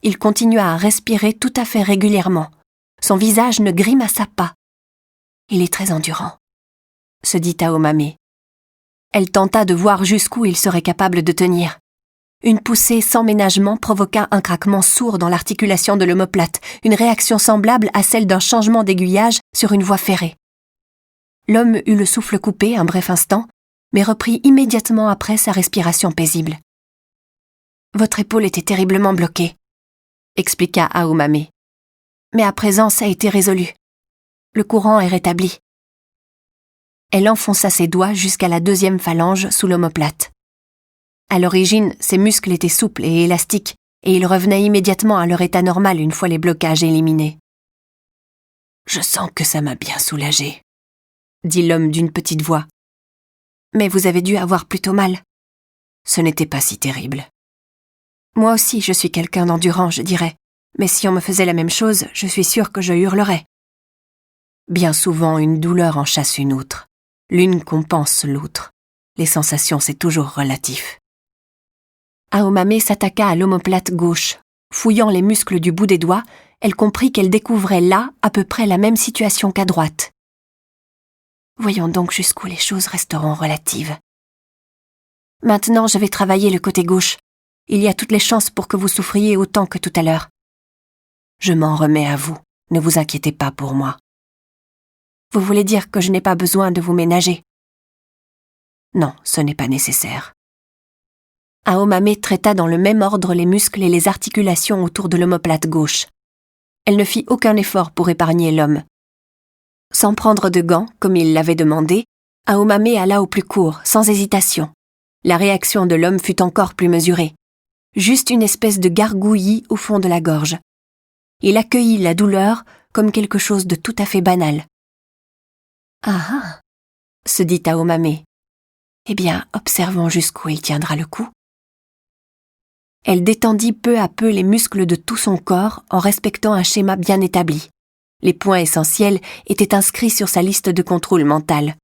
Speaker 2: Il continua à respirer tout à fait régulièrement. Son visage ne grimaça pas. Il est très endurant, se dit Aomame. Elle tenta de voir jusqu'où il serait capable de tenir. Une poussée sans ménagement provoqua un craquement sourd dans l'articulation de l'omoplate, une réaction semblable à celle d'un changement d'aiguillage sur une voie ferrée. L'homme eut le souffle coupé un bref instant, mais reprit immédiatement après sa respiration paisible. « Votre épaule était terriblement bloquée, » expliqua Ahomame. « Mais à présent, ça a été résolu. Le courant est rétabli. » Elle enfonça ses doigts jusqu'à la 2e phalange sous l'omoplate. À l'origine, ses muscles étaient souples et élastiques, et ils revenaient immédiatement à leur état normal une fois les blocages éliminés. « Je sens que ça m'a bien soulagée, » dit l'homme d'une petite voix. « Mais vous avez dû avoir plutôt mal. » Ce n'était pas si terrible. Moi aussi, je suis quelqu'un d'endurant, je dirais, mais si on me faisait la même chose, je suis sûre que je hurlerais. Bien souvent, une douleur en chasse une autre. L'une compense l'autre. Les sensations, c'est toujours relatif. Ahomame s'attaqua à l'omoplate gauche. Fouillant les muscles du bout des doigts, elle comprit qu'elle découvrait là à peu près la même situation qu'à droite. Voyons donc jusqu'où les choses resteront relatives. Maintenant, je vais travailler le côté gauche. Il y a toutes les chances pour que vous souffriez autant que tout à l'heure. Je m'en remets à vous, ne vous inquiétez pas pour moi. Vous voulez dire que je n'ai pas besoin de vous ménager? Non, ce n'est pas nécessaire. Ahomame traita dans le même ordre les muscles et les articulations autour de l'omoplate gauche. Elle ne fit aucun effort pour épargner l'homme. Sans prendre de gants, comme il l'avait demandé, Ahomame alla au plus court, sans hésitation. La réaction de l'homme fut encore plus mesurée. Juste une espèce de gargouillis au fond de la gorge. Il accueillit la douleur comme quelque chose de tout à fait banal. « Ah ah !» se dit Ahomame. « Eh bien, observons jusqu'où il tiendra le coup. » Elle détendit peu à peu les muscles de tout son corps en respectant un schéma bien établi. Les points essentiels étaient inscrits sur sa liste de contrôle mental.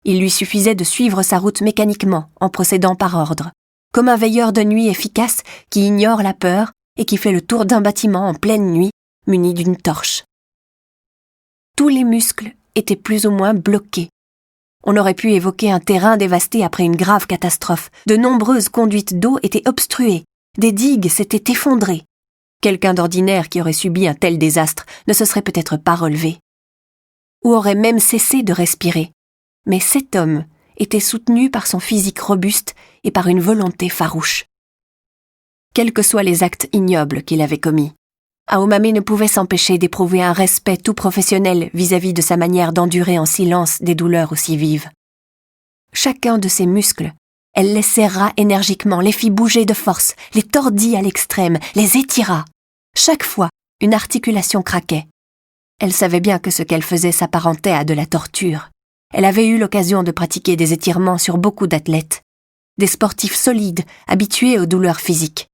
Speaker 2: Il lui suffisait de suivre sa route mécaniquement, en procédant par ordre, comme un veilleur de nuit efficace qui ignore la peur et qui fait le tour d'un bâtiment en pleine nuit, muni d'une torche. Tous les muscles étaient plus ou moins bloqués. On aurait pu évoquer un terrain dévasté après une grave catastrophe. De nombreuses conduites d'eau étaient obstruées, des digues s'étaient effondrées. Quelqu'un d'ordinaire qui aurait subi un tel désastre ne se serait peut-être pas relevé, ou aurait même cessé de respirer. Mais cet homme était soutenu par son physique robuste et par une volonté farouche. Quels que soient les actes ignobles qu'il avait commis, Ahomame ne pouvait s'empêcher d'éprouver un respect tout professionnel vis-à-vis de sa manière d'endurer en silence des douleurs aussi vives. Chacun de ses muscles, elle les serra énergiquement, les fit bouger de force, les tordit à l'extrême, les étira. Chaque fois, une articulation craquait. Elle savait bien que ce qu'elle faisait s'apparentait à de la torture. Elle avait eu l'occasion de pratiquer des étirements sur beaucoup d'athlètes, des sportifs solides, habitués aux douleurs physiques.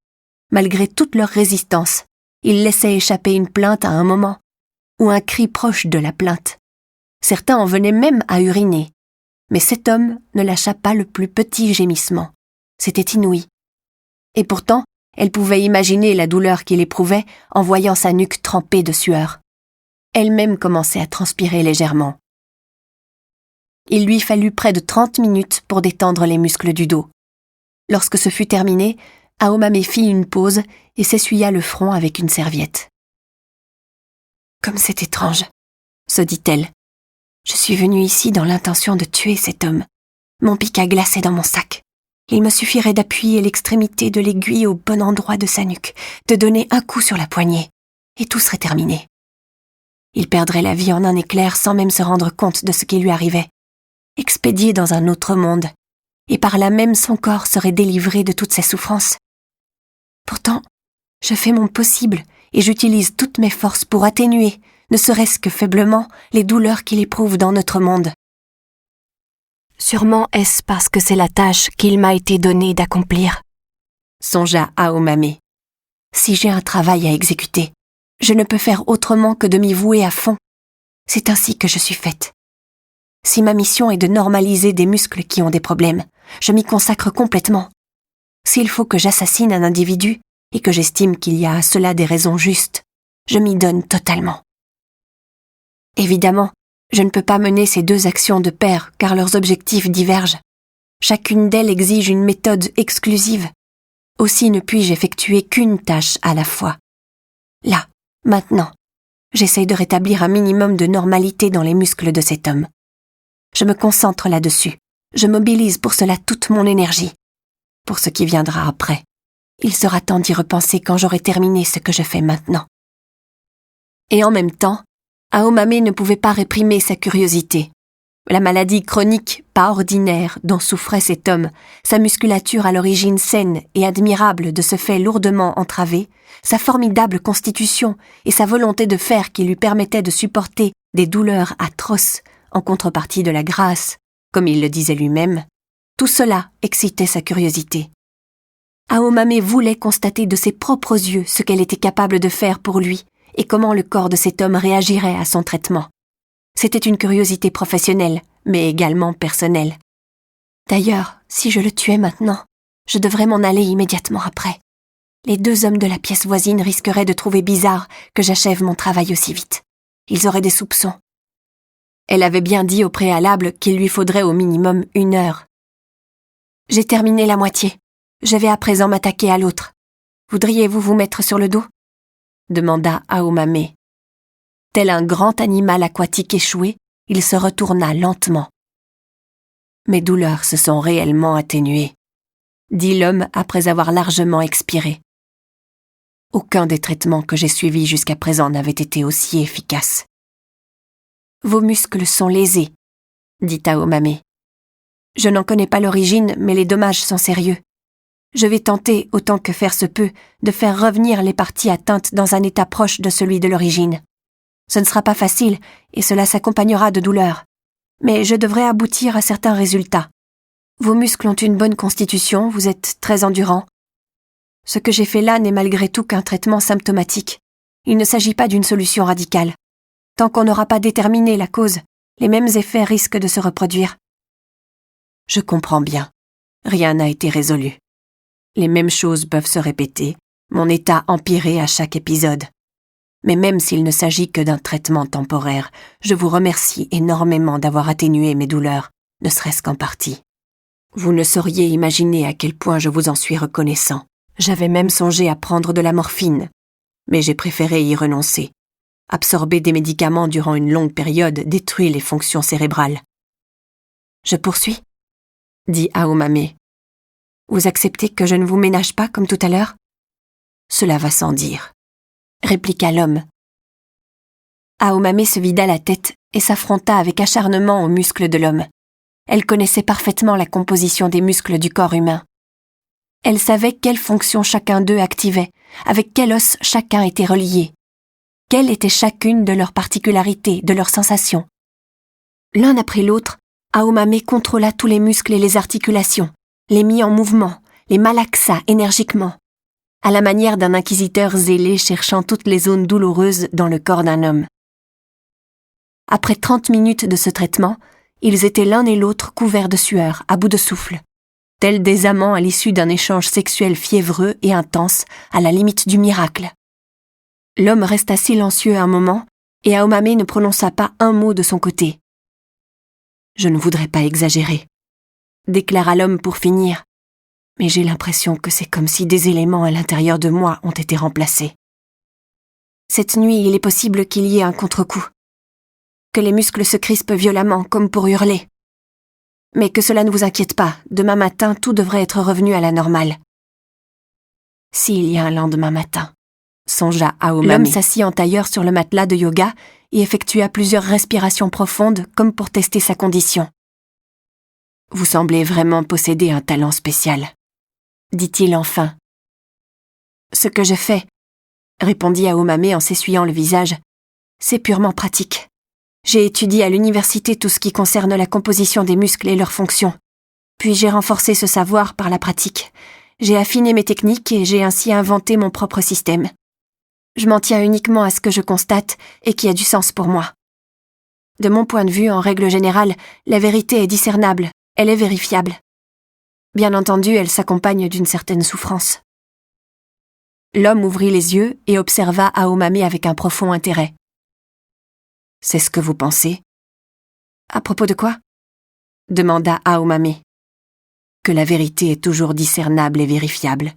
Speaker 2: Malgré toute leur résistance, ils laissaient échapper une plainte à un moment, ou un cri proche de la plainte. Certains en venaient même à uriner. Mais cet homme ne lâcha pas le plus petit gémissement. C'était inouï. Et pourtant, elle pouvait imaginer la douleur qu'il éprouvait en voyant sa nuque trempée de sueur. Elle-même commençait à transpirer légèrement. Il lui fallut près de 30 minutes pour détendre les muscles du dos. Lorsque ce fut terminé, Ahomame fit une pause et s'essuya le front avec une serviette. « Comme c'est étrange, » se dit-elle. « Je suis venue ici dans l'intention de tuer cet homme. Mon pic a glacé dans mon sac. Il me suffirait d'appuyer l'extrémité de l'aiguille au bon endroit de sa nuque, de donner un coup sur la poignée, et tout serait terminé. Il perdrait la vie en un éclair sans même se rendre compte de ce qui lui arrivait. Expédié dans un autre monde, et par là même son corps serait délivré de toutes ses souffrances. Pourtant, je fais mon possible et j'utilise toutes mes forces pour atténuer, ne serait-ce que faiblement, les douleurs qu'il éprouve dans notre monde. Sûrement est-ce parce que c'est la tâche qu'il m'a été donnée d'accomplir, songea Ahomame. Si j'ai un travail à exécuter, je ne peux faire autrement que de m'y vouer à fond. C'est ainsi que je suis faite. Si ma mission est de normaliser des muscles qui ont des problèmes, je m'y consacre complètement. S'il faut que j'assassine un individu et que j'estime qu'il y a à cela des raisons justes, je m'y donne totalement. Évidemment, je ne peux pas mener ces deux actions de pair car leurs objectifs divergent. Chacune d'elles exige une méthode exclusive. Aussi ne puis-je effectuer qu'une tâche à la fois. Là, maintenant, j'essaye de rétablir un minimum de normalité dans les muscles de cet homme. Je me concentre là-dessus. Je mobilise pour cela toute mon énergie. Pour ce qui viendra après, il sera temps d'y repenser quand j'aurai terminé ce que je fais maintenant. Et en même temps, Aomame ne pouvait pas réprimer sa curiosité. La maladie chronique, pas ordinaire, dont souffrait cet homme, sa musculature à l'origine saine et admirable de ce fait lourdement entravée, sa formidable constitution et sa volonté de fer qui lui permettait de supporter des douleurs atroces en contrepartie de la grâce, comme il le disait lui-même, tout cela excitait sa curiosité. Aomame voulait constater de ses propres yeux ce qu'elle était capable de faire pour lui et comment le corps de cet homme réagirait à son traitement. C'était une curiosité professionnelle, mais également personnelle. D'ailleurs, si je le tuais maintenant, je devrais m'en aller immédiatement après. Les 2 hommes de la pièce voisine risqueraient de trouver bizarre que j'achève mon travail aussi vite. Ils auraient des soupçons. Elle avait bien dit au préalable qu'il lui faudrait au minimum 1 heure. J'ai terminé la moitié. Je vais à présent m'attaquer à l'autre. Voudriez-vous vous mettre sur le dos ? Demanda Aomame. Tel un grand animal aquatique échoué, il se retourna lentement. Mes douleurs se sont réellement atténuées, dit l'homme après avoir largement expiré. Aucun des traitements que j'ai suivis jusqu'à présent n'avait été aussi efficace. Vos muscles sont lésés, dit Aomame. Je n'en connais pas l'origine, mais les dommages sont sérieux. Je vais tenter, autant que faire se peut, de faire revenir les parties atteintes dans un état proche de celui de l'origine. Ce ne sera pas facile, et cela s'accompagnera de douleurs. Mais je devrais aboutir à certains résultats. Vos muscles ont une bonne constitution, vous êtes très endurant. Ce que j'ai fait là n'est malgré tout qu'un traitement symptomatique. Il ne s'agit pas d'une solution radicale. Tant qu'on n'aura pas déterminé la cause, les mêmes effets risquent de se reproduire. Je comprends bien. Rien n'a été résolu. Les mêmes choses peuvent se répéter, mon état empirer à chaque épisode. Mais même s'il ne s'agit que d'un traitement temporaire, je vous remercie énormément d'avoir atténué mes douleurs, ne serait-ce qu'en partie. Vous ne sauriez imaginer à quel point je vous en suis reconnaissant. J'avais même songé à prendre de la morphine, mais j'ai préféré y renoncer. Absorber des médicaments durant une longue période détruit les fonctions cérébrales. Je poursuis, dit Aomame. Vous acceptez que je ne vous ménage pas comme tout à l'heure ? Cela va sans dire, répliqua l'homme. Aomame se vida la tête et s'affronta avec acharnement aux muscles de l'homme. Elle connaissait parfaitement la composition des muscles du corps humain. Elle savait quelle fonction chacun d'eux activait, avec quel os chacun était relié. Quelle était chacune de leurs particularités, de leurs sensations. L'un après l'autre, Aomame contrôla tous les muscles et les articulations, les mit en mouvement, les malaxa énergiquement, à la manière d'un inquisiteur zélé cherchant toutes les zones douloureuses dans le corps d'un homme. Après 30 minutes de ce traitement, ils étaient l'un et l'autre couverts de sueur, à bout de souffle, tels des amants à l'issue d'un échange sexuel fiévreux et intense, à la limite du miracle. L'homme resta silencieux un moment, et Aomame ne prononça pas un mot de son côté. « Je ne voudrais pas exagérer », déclara l'homme pour finir, « mais j'ai l'impression que c'est comme si des éléments à l'intérieur de moi ont été remplacés. Cette nuit, il est possible qu'il y ait un contre-coup, que les muscles se crispent violemment comme pour hurler. Mais que cela ne vous inquiète pas, demain matin, tout devrait être revenu à la normale. » S'il y a un lendemain matin, songea Aomame. L'homme s'assit en tailleur sur le matelas de yoga et effectua plusieurs respirations profondes comme pour tester sa condition. « Vous semblez vraiment posséder un talent spécial, » dit-il enfin. « Ce que je fais, » répondit Aomame en s'essuyant le visage, « c'est purement pratique. J'ai étudié à l'université tout ce qui concerne la composition des muscles et leurs fonctions. Puis j'ai renforcé ce savoir par la pratique. J'ai affiné mes techniques et j'ai ainsi inventé mon propre système. Je m'en tiens uniquement à ce que je constate et qui a du sens pour moi. De mon point de vue, en règle générale, la vérité est discernable, elle est vérifiable. Bien entendu, elle s'accompagne d'une certaine souffrance. » L'homme ouvrit les yeux et observa Aomame avec un profond intérêt. « C'est ce que vous pensez ? » ?»« À propos de quoi ? » demanda Aomame. « Que la vérité est toujours discernable et vérifiable. »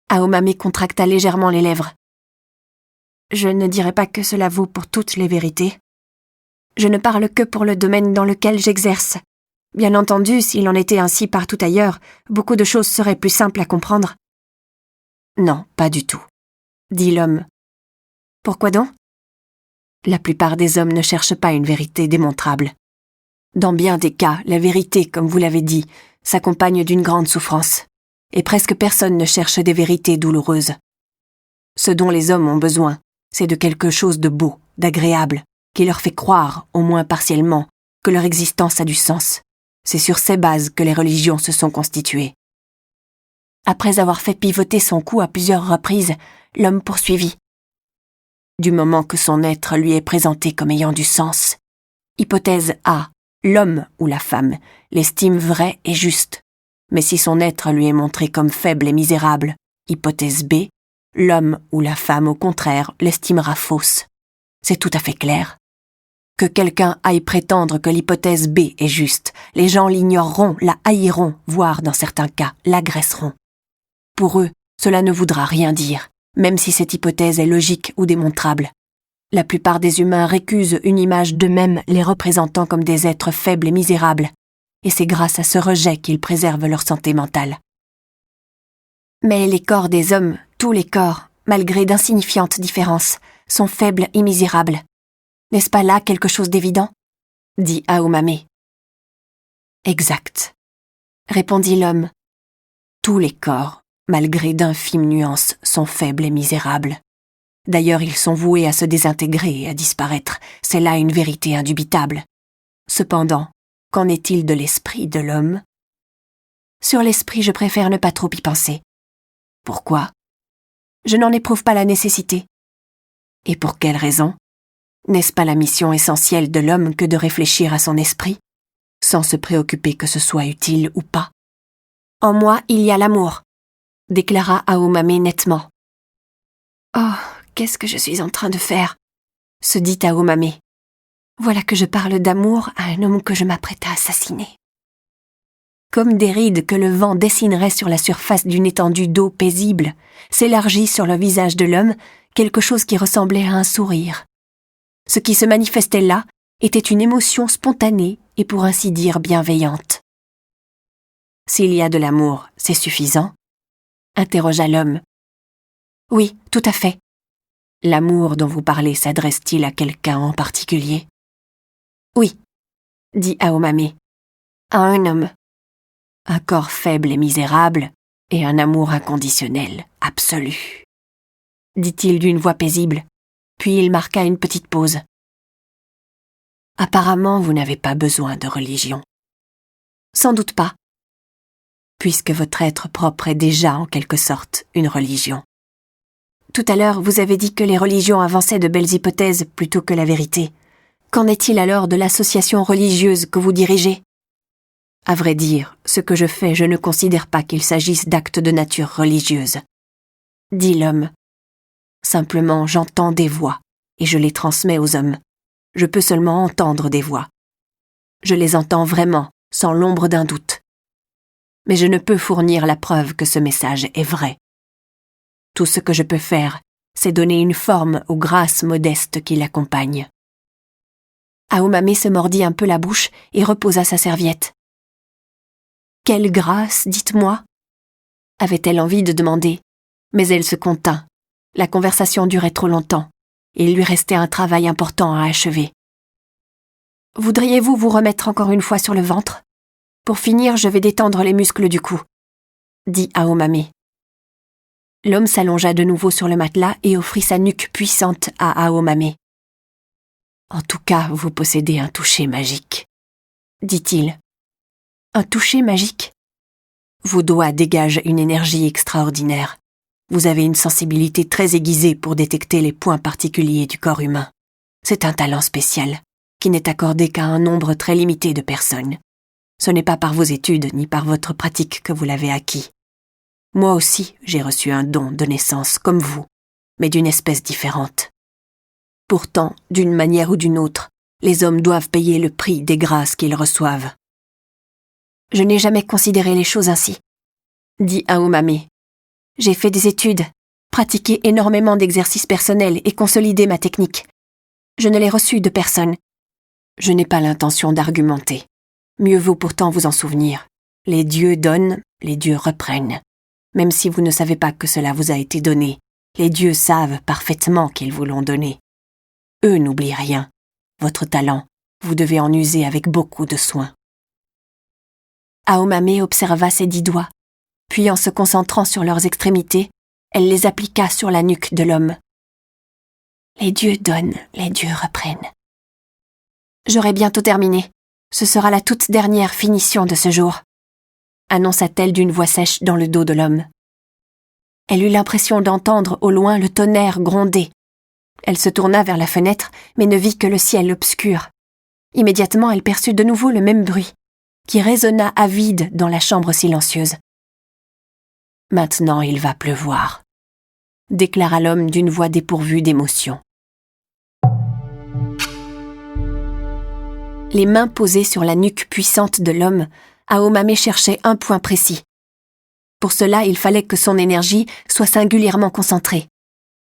Speaker 2: Aomame contracta légèrement les lèvres. « Je ne dirais pas que cela vaut pour toutes les vérités. Je ne parle que pour le domaine dans lequel j'exerce. Bien entendu, s'il en était ainsi partout ailleurs, beaucoup de choses seraient plus simples à comprendre. Non, pas du tout, dit l'homme. Pourquoi donc ? La plupart des hommes ne cherchent pas une vérité démontrable. Dans bien des cas, la vérité, comme vous l'avez dit, s'accompagne d'une grande souffrance. Et presque personne ne cherche des vérités douloureuses. Ce dont les hommes ont besoin, c'est de quelque chose de beau, d'agréable, qui leur fait croire, au moins partiellement, que leur existence a du sens. C'est sur ces bases que les religions se sont constituées. Après avoir fait pivoter son cou à plusieurs reprises, l'homme poursuivit. Du moment que son être lui est présenté comme ayant du sens, hypothèse A, l'homme ou la femme l'estime vraie et juste. Mais si son être lui est montré comme faible et misérable, hypothèse B, l'homme ou la femme au contraire l'estimera fausse. C'est tout à fait clair. Que quelqu'un aille prétendre que l'hypothèse B est juste, les gens l'ignoreront, la haïront, voire dans certains cas l'agresseront. Pour eux, cela ne voudra rien dire, même si cette hypothèse est logique ou démontrable. La plupart des humains récusent une image d'eux-mêmes les représentant comme des êtres faibles et misérables, et c'est grâce à ce rejet qu'ils préservent leur santé mentale. Mais les corps des hommes, tous les corps, malgré d'insignifiantes différences, sont faibles et misérables. N'est-ce pas là quelque chose d'évident ? Dit Ahomame. Exact, répondit l'homme. Tous les corps, malgré d'infimes nuances, sont faibles et misérables. D'ailleurs, ils sont voués à se désintégrer et à disparaître. C'est là une vérité indubitable. Cependant, qu'en est-il de l'esprit de l'homme ? Sur l'esprit, je préfère ne pas trop y penser. Pourquoi ? Je n'en éprouve pas la nécessité. Et pour quelle raison ? N'est-ce pas la mission essentielle de l'homme que de réfléchir à son esprit, sans se préoccuper que ce soit utile ou pas ? En moi, il y a l'amour, déclara Ahomame nettement. Oh, qu'est-ce que je suis en train de faire ? Se dit Ahomame. Voilà que je parle d'amour à un homme que je m'apprête à assassiner. Comme des rides que le vent dessinerait sur la surface d'une étendue d'eau paisible, s'élargit sur le visage de l'homme quelque chose qui ressemblait à un sourire. Ce qui se manifestait là était une émotion spontanée et pour ainsi dire bienveillante. « S'il y a de l'amour, c'est suffisant ?» interrogea l'homme. « Oui, tout à fait. L'amour dont vous parlez s'adresse-t-il à quelqu'un en particulier ?»« Oui, » dit Ahomame, « à un homme. Un corps faible et misérable et un amour inconditionnel, absolu. » dit-il d'une voix paisible. Puis il marqua une petite pause. « Apparemment, vous n'avez pas besoin de religion. »« Sans doute pas. Puisque votre être propre est déjà, en quelque sorte, une religion. Tout à l'heure, vous avez dit que les religions avançaient de belles hypothèses plutôt que la vérité. Qu'en est-il alors de l'association religieuse que vous dirigez ? À vrai dire, ce que je fais, je ne considère pas qu'il s'agisse d'actes de nature religieuse. » dit l'homme. Simplement, j'entends des voix, et je les transmets aux hommes. Je peux seulement entendre des voix. Je les entends vraiment, sans l'ombre d'un doute. Mais je ne peux fournir la preuve que ce message est vrai. Tout ce que je peux faire, c'est donner une forme aux grâces modestes qui l'accompagnent. Ahomame se mordit un peu la bouche et reposa sa serviette. « Quelle grâce, dites-moi » avait-elle envie de demander, mais elle se contint. La conversation durait trop longtemps, et il lui restait un travail important à achever. « Voudriez-vous vous remettre encore une fois sur le ventre ? Pour finir, je vais détendre les muscles du cou, » dit Ahomame. L'homme s'allongea de nouveau sur le matelas et offrit sa nuque puissante à Ahomame. « En tout cas, vous possédez un toucher magique, » dit-il. « Un toucher magique ? Vos doigts dégagent une énergie extraordinaire. Vous avez une sensibilité très aiguisée pour détecter les points particuliers du corps humain. C'est un talent spécial, qui n'est accordé qu'à un nombre très limité de personnes. Ce n'est pas par vos études ni par votre pratique que vous l'avez acquis. Moi aussi, j'ai reçu un don de naissance comme vous, mais d'une espèce différente. Pourtant, d'une manière ou d'une autre, les hommes doivent payer le prix des grâces qu'ils reçoivent. Je n'ai jamais considéré les choses ainsi, dit Ahomame. J'ai fait des études, pratiqué énormément d'exercices personnels et consolidé ma technique. Je ne l'ai reçue de personne. Je n'ai pas l'intention d'argumenter. Mieux vaut pourtant vous en souvenir. Les dieux donnent, les dieux reprennent. Même si vous ne savez pas que cela vous a été donné, les dieux savent parfaitement qu'ils vous l'ont donné. Eux n'oublient rien. Votre talent, vous devez en user avec beaucoup de soin. Aomame observa ses 10 doigts, puis en se concentrant sur leurs extrémités, elle les appliqua sur la nuque de l'homme. Les dieux donnent, les dieux reprennent. J'aurai bientôt terminé. Ce sera la toute dernière finition de ce jour, annonça-t-elle d'une voix sèche dans le dos de l'homme. Elle eut l'impression d'entendre au loin le tonnerre gronder. Elle se tourna vers la fenêtre, mais ne vit que le ciel obscur. Immédiatement, elle perçut de nouveau le même bruit, qui résonna à vide dans la chambre silencieuse. « Maintenant, il va pleuvoir », déclara l'homme d'une voix dépourvue d'émotion. Les mains posées sur la nuque puissante de l'homme, Aomame cherchait un point précis. Pour cela, il fallait que son énergie soit singulièrement concentrée.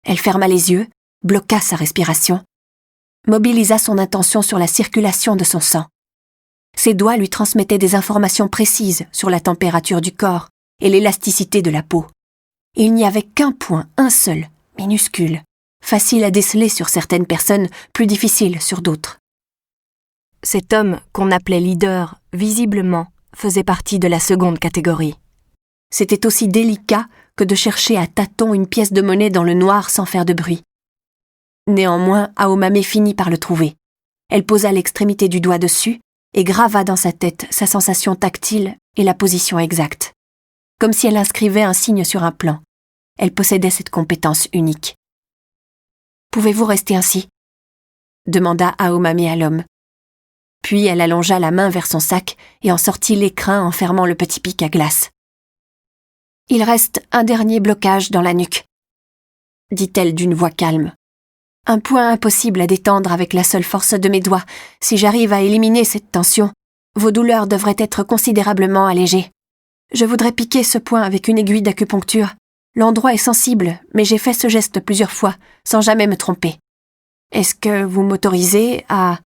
Speaker 2: Elle ferma les yeux, bloqua sa respiration, mobilisa son attention sur la circulation de son sang. Ses doigts lui transmettaient des informations précises sur la température du corps et l'élasticité de la peau. Il n'y avait qu'un point, un seul, minuscule, facile à déceler sur certaines personnes, plus difficile sur d'autres. Cet homme, qu'on appelait leader, visiblement, faisait partie de la seconde catégorie. C'était aussi délicat que de chercher à tâtons une pièce de monnaie dans le noir sans faire de bruit. Néanmoins, Aomame finit par le trouver. Elle posa l'extrémité du doigt dessus et grava dans sa tête sa sensation tactile et la position exacte. Comme si elle inscrivait un signe sur un plan. Elle possédait cette compétence unique. « Pouvez-vous rester ainsi ?» demanda Aomame à l'homme. Puis elle allongea la main vers son sac et en sortit l'écrin en fermant le petit pic à glace. « Il reste un dernier blocage dans la nuque, » dit-elle d'une voix calme. « Un point impossible à détendre avec la seule force de mes doigts. Si j'arrive à éliminer cette tension, vos douleurs devraient être considérablement allégées. Je voudrais piquer ce point avec une aiguille d'acupuncture. L'endroit est sensible, mais j'ai fait ce geste plusieurs fois, sans jamais me tromper. Est-ce que vous m'autorisez à... »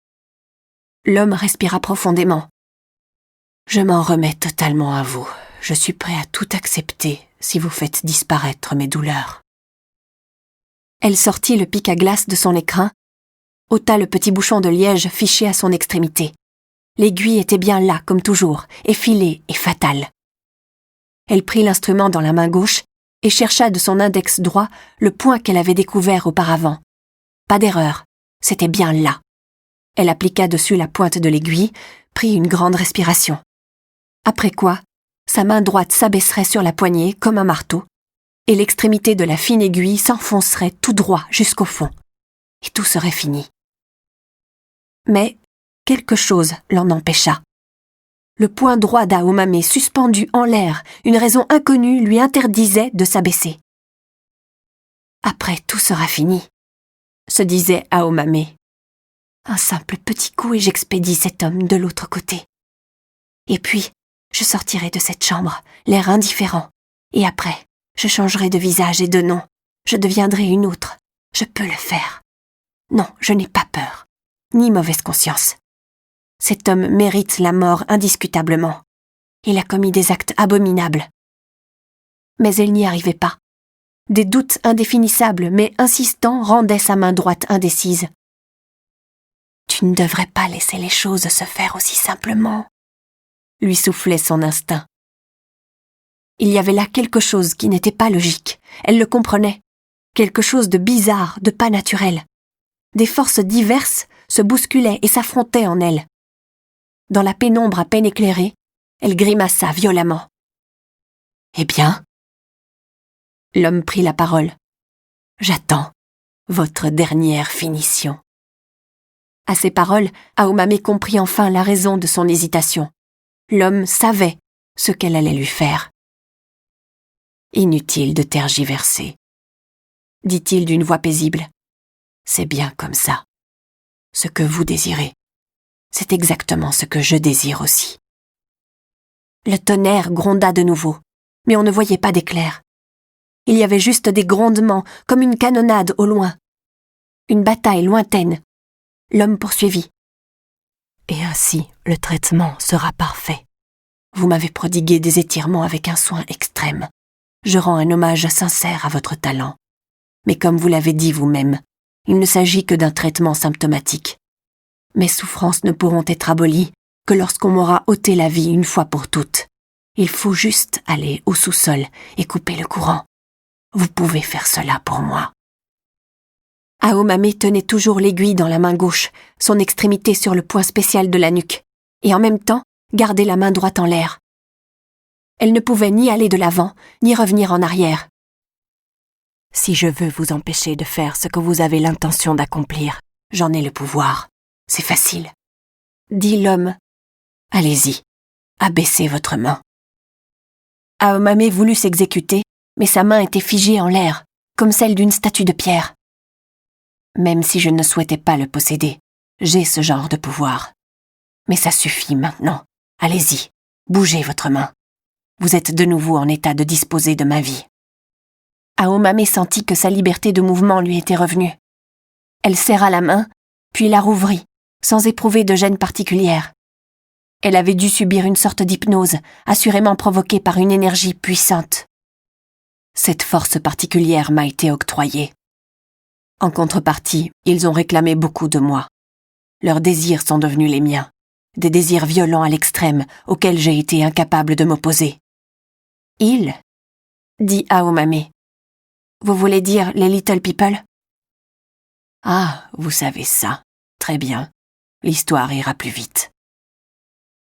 Speaker 2: L'homme respira profondément. « Je m'en remets totalement à vous. Je suis prêt à tout accepter si vous faites disparaître mes douleurs. » Elle sortit le pic à glace de son écrin, ôta le petit bouchon de liège fiché à son extrémité. L'aiguille était bien là, comme toujours, effilée et fatale. Elle prit l'instrument dans la main gauche et chercha de son index droit le point qu'elle avait découvert auparavant. Pas d'erreur, c'était bien là. Elle appliqua dessus la pointe de l'aiguille, prit une grande respiration. Après quoi, sa main droite s'abaisserait sur la poignée comme un marteau, et l'extrémité de la fine aiguille s'enfoncerait tout droit jusqu'au fond, et tout serait fini. Mais quelque chose l'en empêcha. Le poing droit d'Aomame suspendu en l'air, une raison inconnue lui interdisait de s'abaisser. « Après, tout sera fini », se disait Aomame. « Un simple petit coup et j'expédie cet homme de l'autre côté. Et puis, je sortirai de cette chambre, l'air indifférent, et après, je changerai de visage et de nom. Je deviendrai une autre. Je peux le faire. Non, je n'ai pas peur, ni mauvaise conscience. Cet homme mérite la mort indiscutablement. Il a commis des actes abominables. » Mais elle n'y arrivait pas. Des doutes indéfinissables mais insistants rendaient sa main droite indécise. « Tu ne devrais pas laisser les choses se faire aussi simplement, » lui soufflait son instinct. Il y avait là quelque chose qui n'était pas logique. Elle le comprenait. Quelque chose de bizarre, de pas naturel. Des forces diverses se bousculaient et s'affrontaient en elle. Dans la pénombre à peine éclairée, elle grimaça violemment. « Eh bien ?» L'homme prit la parole. « J'attends votre dernière finition. » À ces paroles, Aomame comprit enfin la raison de son hésitation. L'homme savait ce qu'elle allait lui faire. « Inutile de tergiverser, » dit-il d'une voix paisible. « C'est bien comme ça. Ce que vous désirez, c'est exactement ce que je désire aussi. » Le tonnerre gronda de nouveau, mais on ne voyait pas d'éclairs. Il y avait juste des grondements, comme une canonnade au loin. Une bataille lointaine. L'homme poursuivit. Ainsi, le traitement sera parfait. Vous m'avez prodigué des étirements avec un soin extrême. Je rends un hommage sincère à votre talent. Mais comme vous l'avez dit vous-même, il ne s'agit que d'un traitement symptomatique. Mes souffrances ne pourront être abolies que lorsqu'on m'aura ôté la vie une fois pour toutes. Il faut juste aller au sous-sol et couper le courant. Vous pouvez faire cela pour moi. Aomame tenait toujours l'aiguille dans la main gauche, son extrémité sur le point spécial de la nuque, et en même temps gardait la main droite en l'air. Elle ne pouvait ni aller de l'avant, ni revenir en arrière. « Si je veux vous empêcher de faire ce que vous avez l'intention d'accomplir, j'en ai le pouvoir. C'est facile. » dit l'homme. « Allez-y, abaissez votre main. » Aomame voulut s'exécuter, mais sa main était figée en l'air, comme celle d'une statue de pierre. Même si je ne souhaitais pas le posséder, j'ai ce genre de pouvoir. Mais ça suffit maintenant. Allez-y, bougez votre main. Vous êtes de nouveau en état de disposer de ma vie. Aomame sentit que sa liberté de mouvement lui était revenue. Elle serra la main, puis la rouvrit, sans éprouver de gêne particulière. Elle avait dû subir une sorte d'hypnose, assurément provoquée par une énergie puissante. Cette force particulière m'a été octroyée. En contrepartie, ils ont réclamé beaucoup de moi. Leurs désirs sont devenus les miens, des désirs violents à l'extrême auxquels j'ai été incapable de m'opposer. « Ils » dit Aomame. « Vous voulez dire les Little People ?»« Ah, vous savez ça. Très bien. L'histoire ira plus vite. »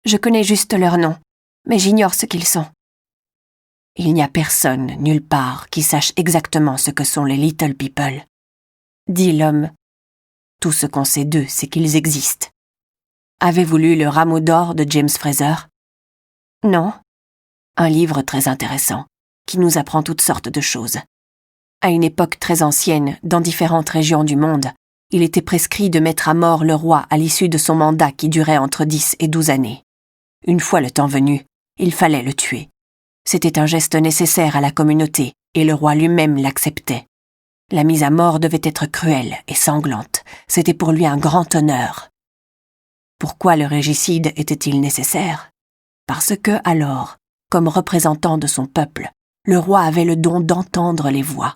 Speaker 2: Je connais juste leur nom, mais j'ignore ce qu'ils sont. Il n'y a personne, nulle part, qui sache exactement ce que sont les Little People, dit l'homme. Tout ce qu'on sait d'eux, c'est qu'ils existent. Avez-vous lu Le Rameau d'or de James Fraser? Non. Un livre très intéressant, qui nous apprend toutes sortes de choses. À une époque très ancienne, dans différentes régions du monde, il était prescrit de mettre à mort le roi à l'issue de son mandat qui durait entre 10 et 12 années. Une fois le temps venu, il fallait le tuer. C'était un geste nécessaire à la communauté, et le roi lui-même l'acceptait. La mise à mort devait être cruelle et sanglante. C'était pour lui un grand honneur. Pourquoi le régicide était-il nécessaire? Parce que, alors, comme représentant de son peuple, le roi avait le don d'entendre les voix.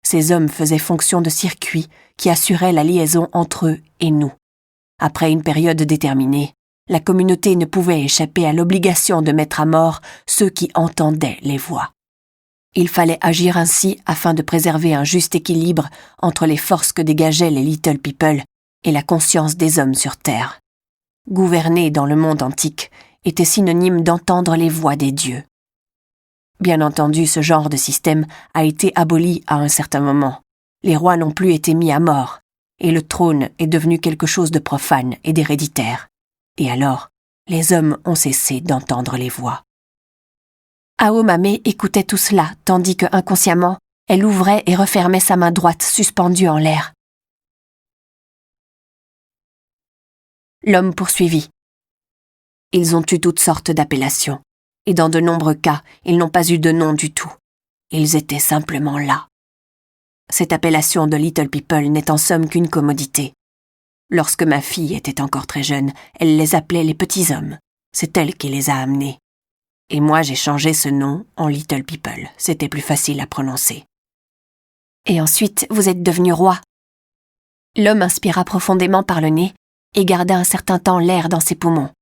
Speaker 2: Ces hommes faisaient fonction de circuit qui assurait la liaison entre eux et nous. Après une période déterminée, la communauté ne pouvait échapper à l'obligation de mettre à mort ceux qui entendaient les voix. Il fallait agir ainsi afin de préserver un juste équilibre entre les forces que dégageaient les Little People et la conscience des hommes sur Terre. Gouverner dans le monde antique était synonyme d'entendre les voix des dieux. Bien entendu, ce genre de système a été aboli à un certain moment. Les rois n'ont plus été mis à mort, et le trône est devenu quelque chose de profane et d'héréditaire. Et alors, les hommes ont cessé d'entendre les voix. Aomame écoutait tout cela, tandis que, inconsciemment, elle ouvrait et refermait sa main droite suspendue en l'air. L'homme poursuivit. Ils ont eu toutes sortes d'appellations, et dans de nombreux cas, ils n'ont pas eu de nom du tout. Ils étaient simplement là. Cette appellation de Little People n'est en somme qu'une commodité. Lorsque ma fille était encore très jeune, elle les appelait les petits hommes. C'est elle qui les a amenés. Et moi, j'ai changé ce nom en Little People. C'était plus facile à prononcer. Et ensuite, vous êtes devenu roi. L'homme inspira profondément par le nez et garda un certain temps l'air dans ses poumons.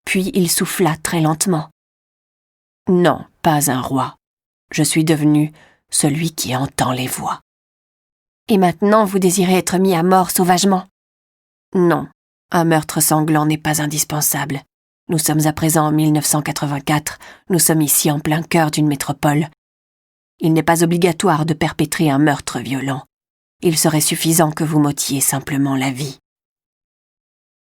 Speaker 2: Puis il souffla très lentement. Non, pas un roi. Je suis devenu celui qui entend les voix. Et maintenant, vous désirez être mis à mort sauvagement? Non, un meurtre sanglant n'est pas indispensable. Nous sommes à présent en 1984, nous sommes ici en plein cœur d'une métropole. Il n'est pas obligatoire de perpétrer un meurtre violent. Il serait suffisant que vous m'ôtiez simplement la vie.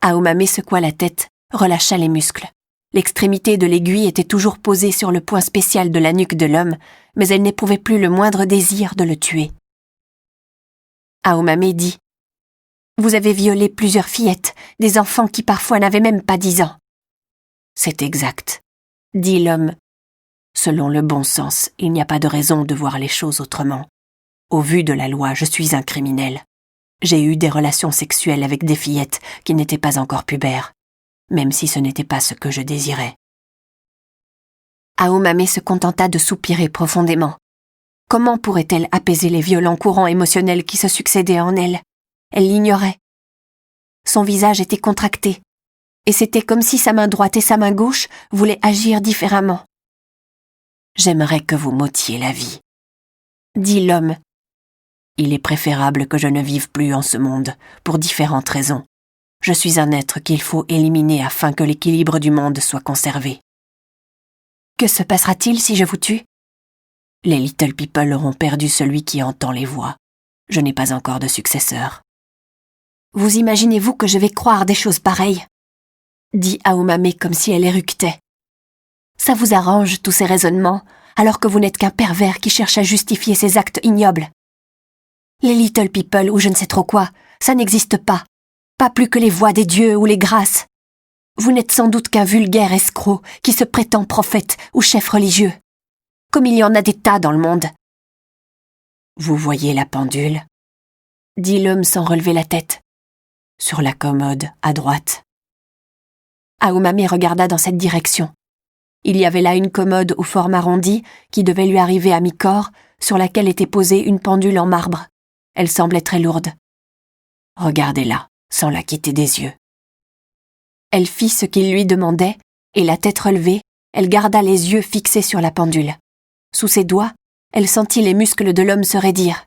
Speaker 2: Aomame secoua la tête, relâcha les muscles. L'extrémité de l'aiguille était toujours posée sur le point spécial de la nuque de l'homme, mais elle n'éprouvait plus le moindre désir de le tuer. Aomame dit « Vous avez violé plusieurs fillettes, des enfants qui parfois n'avaient même pas 10 ans. » C'est exact, dit l'homme. Selon le bon sens, il n'y a pas de raison de voir les choses autrement. Au vu de la loi, je suis un criminel. J'ai eu des relations sexuelles avec des fillettes qui n'étaient pas encore pubères. même si ce n'était pas ce que je désirais. Aomame se contenta de soupirer profondément. Comment pourrait-elle apaiser les violents courants émotionnels qui se succédaient en elle? Elle l'ignorait. Son visage était contracté, et c'était comme si sa main droite et sa main gauche voulaient agir différemment. « J'aimerais que vous m'ôtiez la vie, » dit l'homme. « Il est préférable que je ne vive plus en ce monde, pour différentes raisons. Je suis un être qu'il faut éliminer afin que l'équilibre du monde soit conservé. » « Que se passera-t-il si je vous tue ? » Les Little People auront perdu celui qui entend les voix. Je n'ai pas encore de successeur. « Vous imaginez-vous que je vais croire des choses pareilles ?» dit Aomame comme si elle éructait. « Ça vous arrange, tous ces raisonnements, alors que vous n'êtes qu'un pervers qui cherche à justifier ses actes ignobles. Les Little People ou je ne sais trop quoi, ça n'existe pas. Pas plus que les voix des dieux ou les grâces. Vous n'êtes sans doute qu'un vulgaire escroc qui se prétend prophète ou chef religieux. Comme il y en a des tas dans le monde. »« Vous voyez la pendule ?» dit l'homme sans relever la tête. « Sur la commode, à droite. » Aomame regarda dans cette direction. Il y avait là une commode aux formes arrondies qui devait lui arriver à mi-corps, sur laquelle était posée une pendule en marbre. Elle semblait très lourde. « Regardez-la, sans la quitter des yeux. » Elle fit ce qu'il lui demandait, et la tête relevée, elle garda les yeux fixés sur la pendule. Sous ses doigts, elle sentit les muscles de l'homme se raidir,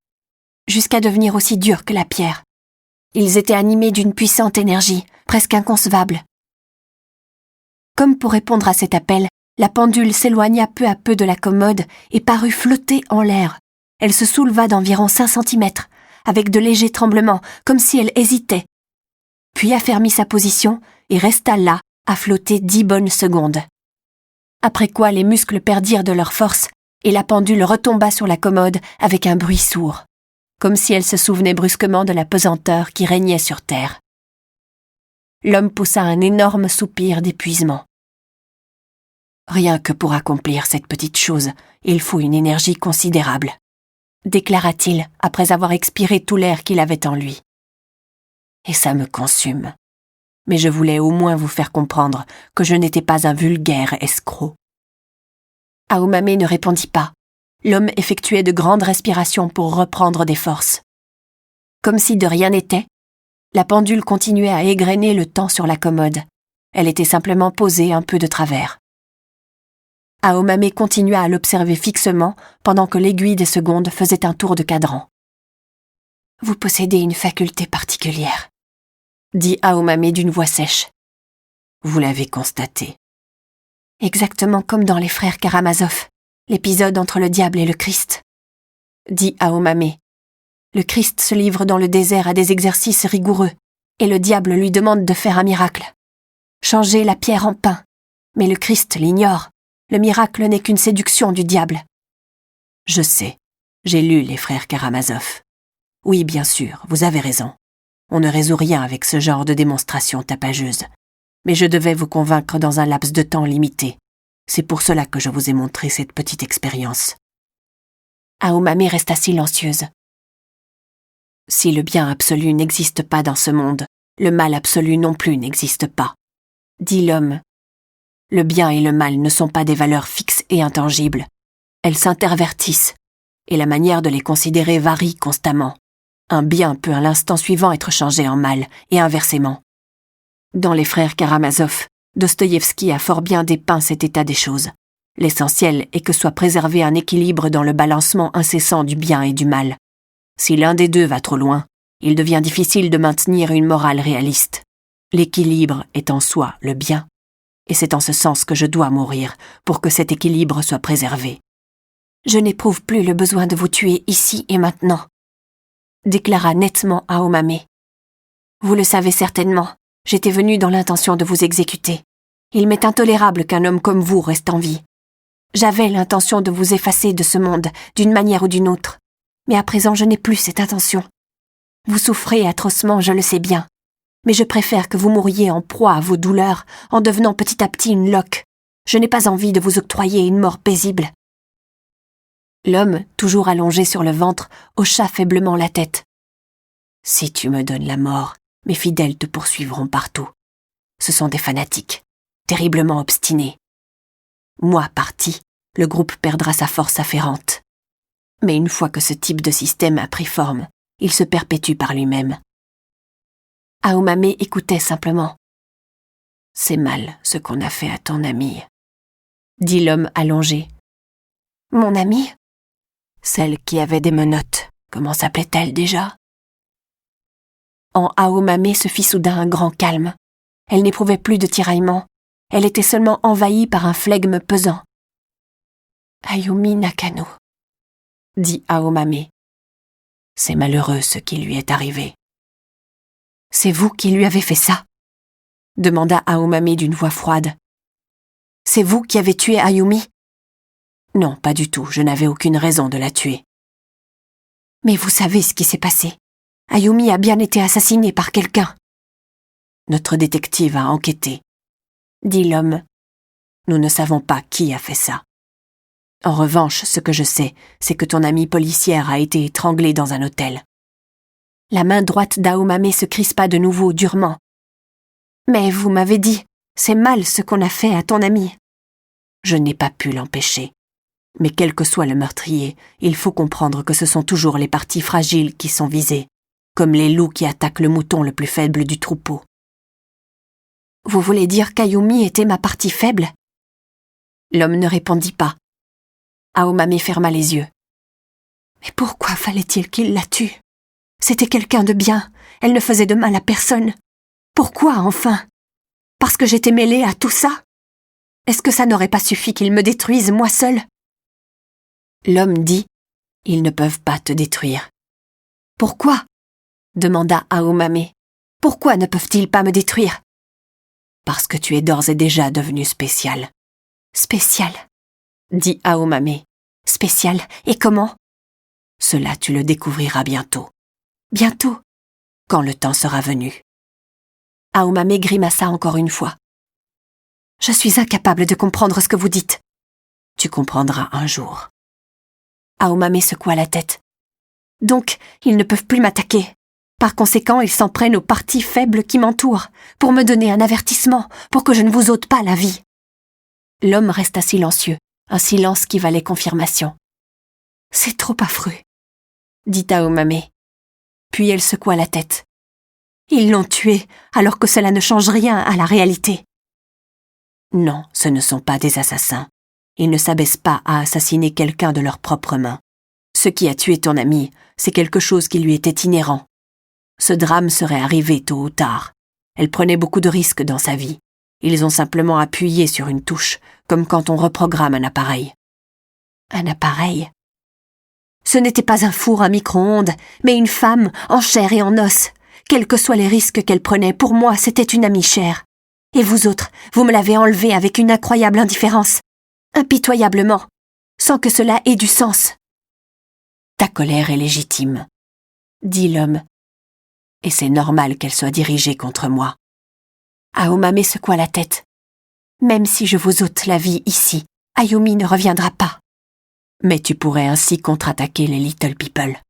Speaker 2: jusqu'à devenir aussi durs que la pierre. Ils étaient animés d'une puissante énergie, presque inconcevable. Comme pour répondre à cet appel, la pendule s'éloigna peu à peu de la commode et parut flotter en l'air. Elle se souleva d'environ 5 centimètres, avec de légers tremblements, comme si elle hésitait. Puis affermit sa position et resta là, à flotter 10 bonnes secondes. Après quoi les muscles perdirent de leur force et la pendule retomba sur la commode avec un bruit sourd, comme si elle se souvenait brusquement de la pesanteur qui régnait sur terre. L'homme poussa un énorme soupir d'épuisement. « Rien que pour accomplir cette petite chose, il faut une énergie considérable, » déclara-t-il après avoir expiré tout l'air qu'il avait en lui. « Et ça me consume. Mais je voulais au moins vous faire comprendre que je n'étais pas un vulgaire escroc. » Aomame ne répondit pas. L'homme effectuait de grandes respirations pour reprendre des forces. Comme si de rien n'était, la pendule continuait à égrener le temps sur la commode. Elle était simplement posée un peu de travers. Aomame continua à l'observer fixement pendant que l'aiguille des secondes faisait un tour de cadran. « Vous possédez une faculté particulière, » dit Aomame d'une voix sèche. « Vous l'avez constaté. » Exactement comme dans les frères Karamazov, l'épisode entre le diable et le Christ, dit Aomame. Le Christ se livre dans le désert à des exercices rigoureux, et le diable lui demande de faire un miracle. Changer la pierre en pain. Mais le Christ l'ignore. Le miracle n'est qu'une séduction du diable. Je sais, j'ai lu les frères Karamazov. Oui, bien sûr, vous avez raison. On ne résout rien avec ce genre de démonstration tapageuse. Mais je devais vous convaincre dans un laps de temps limité. C'est pour cela que je vous ai montré cette petite expérience. Aomame resta silencieuse. Si le bien absolu n'existe pas dans ce monde, le mal absolu non plus n'existe pas, dit l'homme. Le bien et le mal ne sont pas des valeurs fixes et intangibles. Elles s'intervertissent, et la manière de les considérer varie constamment. Un bien peut à l'instant suivant être changé en mal, et inversement. Dans les frères Karamazov, Dostoïevski a fort bien dépeint cet état des choses. L'essentiel est que soit préservé un équilibre dans le balancement incessant du bien et du mal. Si l'un des deux va trop loin, il devient difficile de maintenir une morale réaliste. L'équilibre est en soi le bien, et c'est en ce sens que je dois mourir pour que cet équilibre soit préservé. Je n'éprouve plus le besoin de vous tuer ici et maintenant, déclara nettement Aomame. Vous le savez certainement, j'étais venu dans l'intention de vous exécuter. Il m'est intolérable qu'un homme comme vous reste en vie. J'avais l'intention de vous effacer de ce monde, d'une manière ou d'une autre. Mais à présent, je n'ai plus cette intention. Vous souffrez atrocement, je le sais bien. Mais je préfère que vous mouriez en proie à vos douleurs, en devenant petit à petit une loque. Je n'ai pas envie de vous octroyer une mort paisible. L'homme, toujours allongé sur le ventre, hocha faiblement la tête. Si tu me donnes la mort, mes fidèles te poursuivront partout. Ce sont des fanatiques, terriblement obstinés. Moi parti, le groupe perdra sa force afférente. Mais une fois que ce type de système a pris forme, il se perpétue par lui-même. Aomame écoutait simplement. « C'est mal ce qu'on a fait à ton ami, » dit l'homme allongé. « Mon amie ? Celle qui avait des menottes, comment s'appelait-elle déjà ?» En Aomame se fit soudain un grand calme. Elle n'éprouvait plus de tiraillement. Elle était seulement envahie par un flegme pesant. « Ayumi Nakano » dit Aomame. « C'est malheureux ce qui lui est arrivé. »« C'est vous qui lui avez fait ça ?» demanda Aomame d'une voix froide. « C'est vous qui avez tué Ayumi ?»« Non, pas du tout, je n'avais aucune raison de la tuer. »« Mais vous savez ce qui s'est passé. Ayumi a bien été assassinée par quelqu'un. » « Notre détective a enquêté, » dit l'homme. « Nous ne savons pas qui a fait ça. En revanche, ce que je sais, c'est que ton amie policière a été étranglée dans un hôtel. » La main droite d'Aomame se crispa de nouveau durement. « Mais vous m'avez dit, c'est mal ce qu'on a fait à ton amie. » Je n'ai pas pu l'empêcher. Mais quel que soit le meurtrier, il faut comprendre que ce sont toujours les parties fragiles qui sont visées, comme les loups qui attaquent le mouton le plus faible du troupeau. « Vous voulez dire qu'Ayumi était ma partie faible ?» L'homme ne répondit pas. Aomame ferma les yeux. « Mais pourquoi fallait-il qu'il la tue ? C'était quelqu'un de bien, elle ne faisait de mal à personne. Pourquoi, enfin ? Parce que j'étais mêlée à tout ça ? Est-ce que ça n'aurait pas suffi qu'ils me détruisent, moi seule ?» L'homme dit « Ils ne peuvent pas te détruire. »« Pourquoi ?» demanda Aomame. « Pourquoi ne peuvent-ils pas me détruire ?»« Parce que tu es d'ores et déjà devenue spéciale. »« Spéciale ?» dit Aomame. « Spéciale, et comment ?»« Cela, tu le découvriras bientôt. »« Bientôt ?» Quand le temps sera venu. Aomame grimaça encore une fois. « Je suis incapable de comprendre ce que vous dites. »« Tu comprendras un jour. » Aomame secoua la tête. « Donc, ils ne peuvent plus m'attaquer. Par conséquent, ils s'en prennent aux parties faibles qui m'entourent, pour me donner un avertissement, pour que je ne vous ôte pas la vie. » L'homme resta silencieux, un silence qui valait confirmation. « C'est trop affreux, » dit Aomame. Puis elle secoua la tête. « Ils l'ont tué, alors que cela ne change rien à la réalité. » Non, ce ne sont pas des assassins. Ils ne s'abaissent pas à assassiner quelqu'un de leurs propres mains. Ce qui a tué ton ami, c'est quelque chose qui lui était inhérent. Ce drame serait arrivé tôt ou tard. Elle prenait beaucoup de risques dans sa vie. Ils ont simplement appuyé sur une touche, comme quand on reprogramme un appareil. Un appareil ? Ce n'était pas un four à micro-ondes, mais une femme, en chair et en os. Quels que soient les risques qu'elle prenait, pour moi, c'était une amie chère. Et vous autres, vous me l'avez enlevée avec une incroyable indifférence. Impitoyablement, sans que cela ait du sens. Ta colère est légitime, dit l'homme. Et c'est normal qu'elle soit dirigée contre moi. Aomame secoua la tête. Même si je vous ôte la vie ici, Ayumi ne reviendra pas. Mais tu pourrais ainsi contre-attaquer les Little People.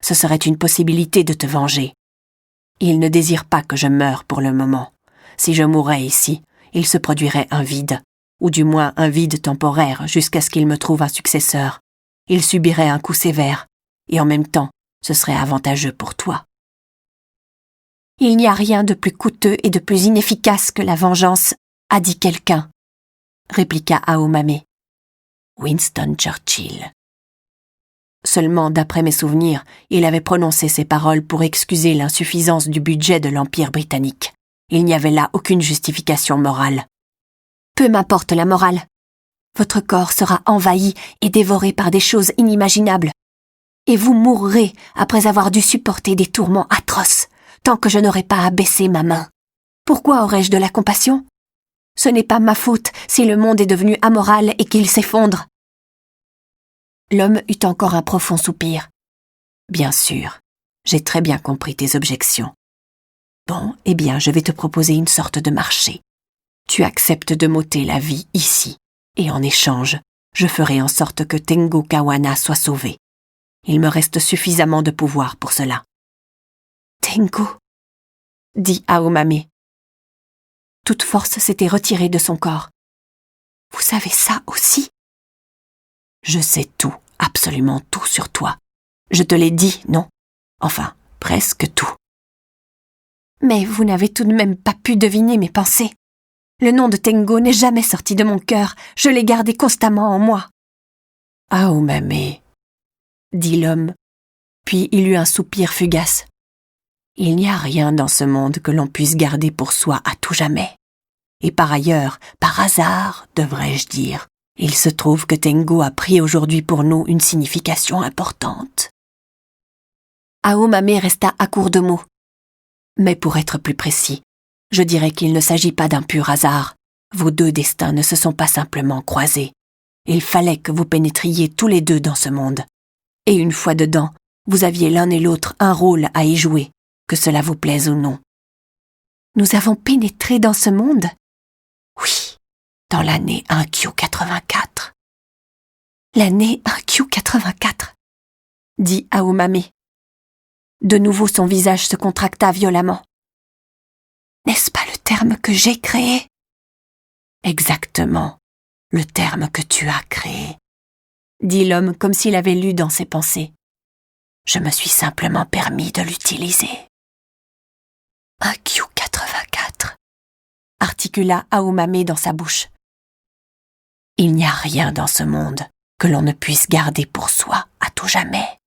Speaker 2: Ce serait une possibilité de te venger. Ils ne désirent pas que je meure pour le moment. Si je mourais ici, il se produirait un vide, ou du moins un vide temporaire jusqu'à ce qu'ils me trouvent un successeur. Ils subiraient un coup sévère, et en même temps, ce serait avantageux pour toi. Il n'y a rien de plus coûteux et de plus inefficace que la vengeance, a dit quelqu'un, répliqua Aomame. Winston Churchill. Seulement, d'après mes souvenirs, il avait prononcé ces paroles pour excuser l'insuffisance du budget de l'Empire britannique. Il n'y avait là aucune justification morale. Peu m'importe la morale. Votre corps sera envahi et dévoré par des choses inimaginables. Et vous mourrez après avoir dû supporter des tourments atroces, tant que je n'aurai pas abaissé ma main. Pourquoi aurais-je de la compassion ? Ce n'est pas ma faute si le monde est devenu amoral et qu'il s'effondre. L'homme eut encore un profond soupir. Bien sûr, j'ai très bien compris tes objections. Bon, eh bien, je vais te proposer une sorte de marché. Tu acceptes de m'ôter la vie ici, et en échange, je ferai en sorte que Tengo Kawana soit sauvé. Il me reste suffisamment de pouvoir pour cela. Tengo, dit Aomame. Toute force s'était retirée de son corps. « Vous savez ça aussi ?»« Je sais tout, absolument tout sur toi. Je te l'ai dit, non? Enfin, presque tout. » « Mais vous n'avez tout de même pas pu deviner mes pensées. Le nom de Tengo n'est jamais sorti de mon cœur, je l'ai gardé constamment en moi. »« Ahomame, » dit l'homme, puis il eut un soupir fugace. « Il n'y a rien dans ce monde que l'on puisse garder pour soi à tout jamais. Et par ailleurs, par hasard, devrais-je dire, il se trouve que Tengo a pris aujourd'hui pour nous une signification importante. » Ahomame resta à court de mots. Mais pour être plus précis, je dirais qu'il ne s'agit pas d'un pur hasard. Vos deux destins ne se sont pas simplement croisés. Il fallait que vous pénétriez tous les deux dans ce monde. Et une fois dedans, vous aviez l'un et l'autre un rôle à y jouer, que cela vous plaise ou non. Nous avons pénétré dans ce monde? Oui, dans l'année 1Q84. L'année 1Q84, dit Ahomame. De nouveau son visage se contracta violemment. N'est-ce pas le terme que j'ai créé? Exactement, le terme que tu as créé, dit l'homme comme s'il avait lu dans ses pensées. Je me suis simplement permis de l'utiliser. 1Q84, articula Ahomame dans sa bouche. Il n'y a rien dans ce monde que l'on ne puisse garder pour soi à tout jamais,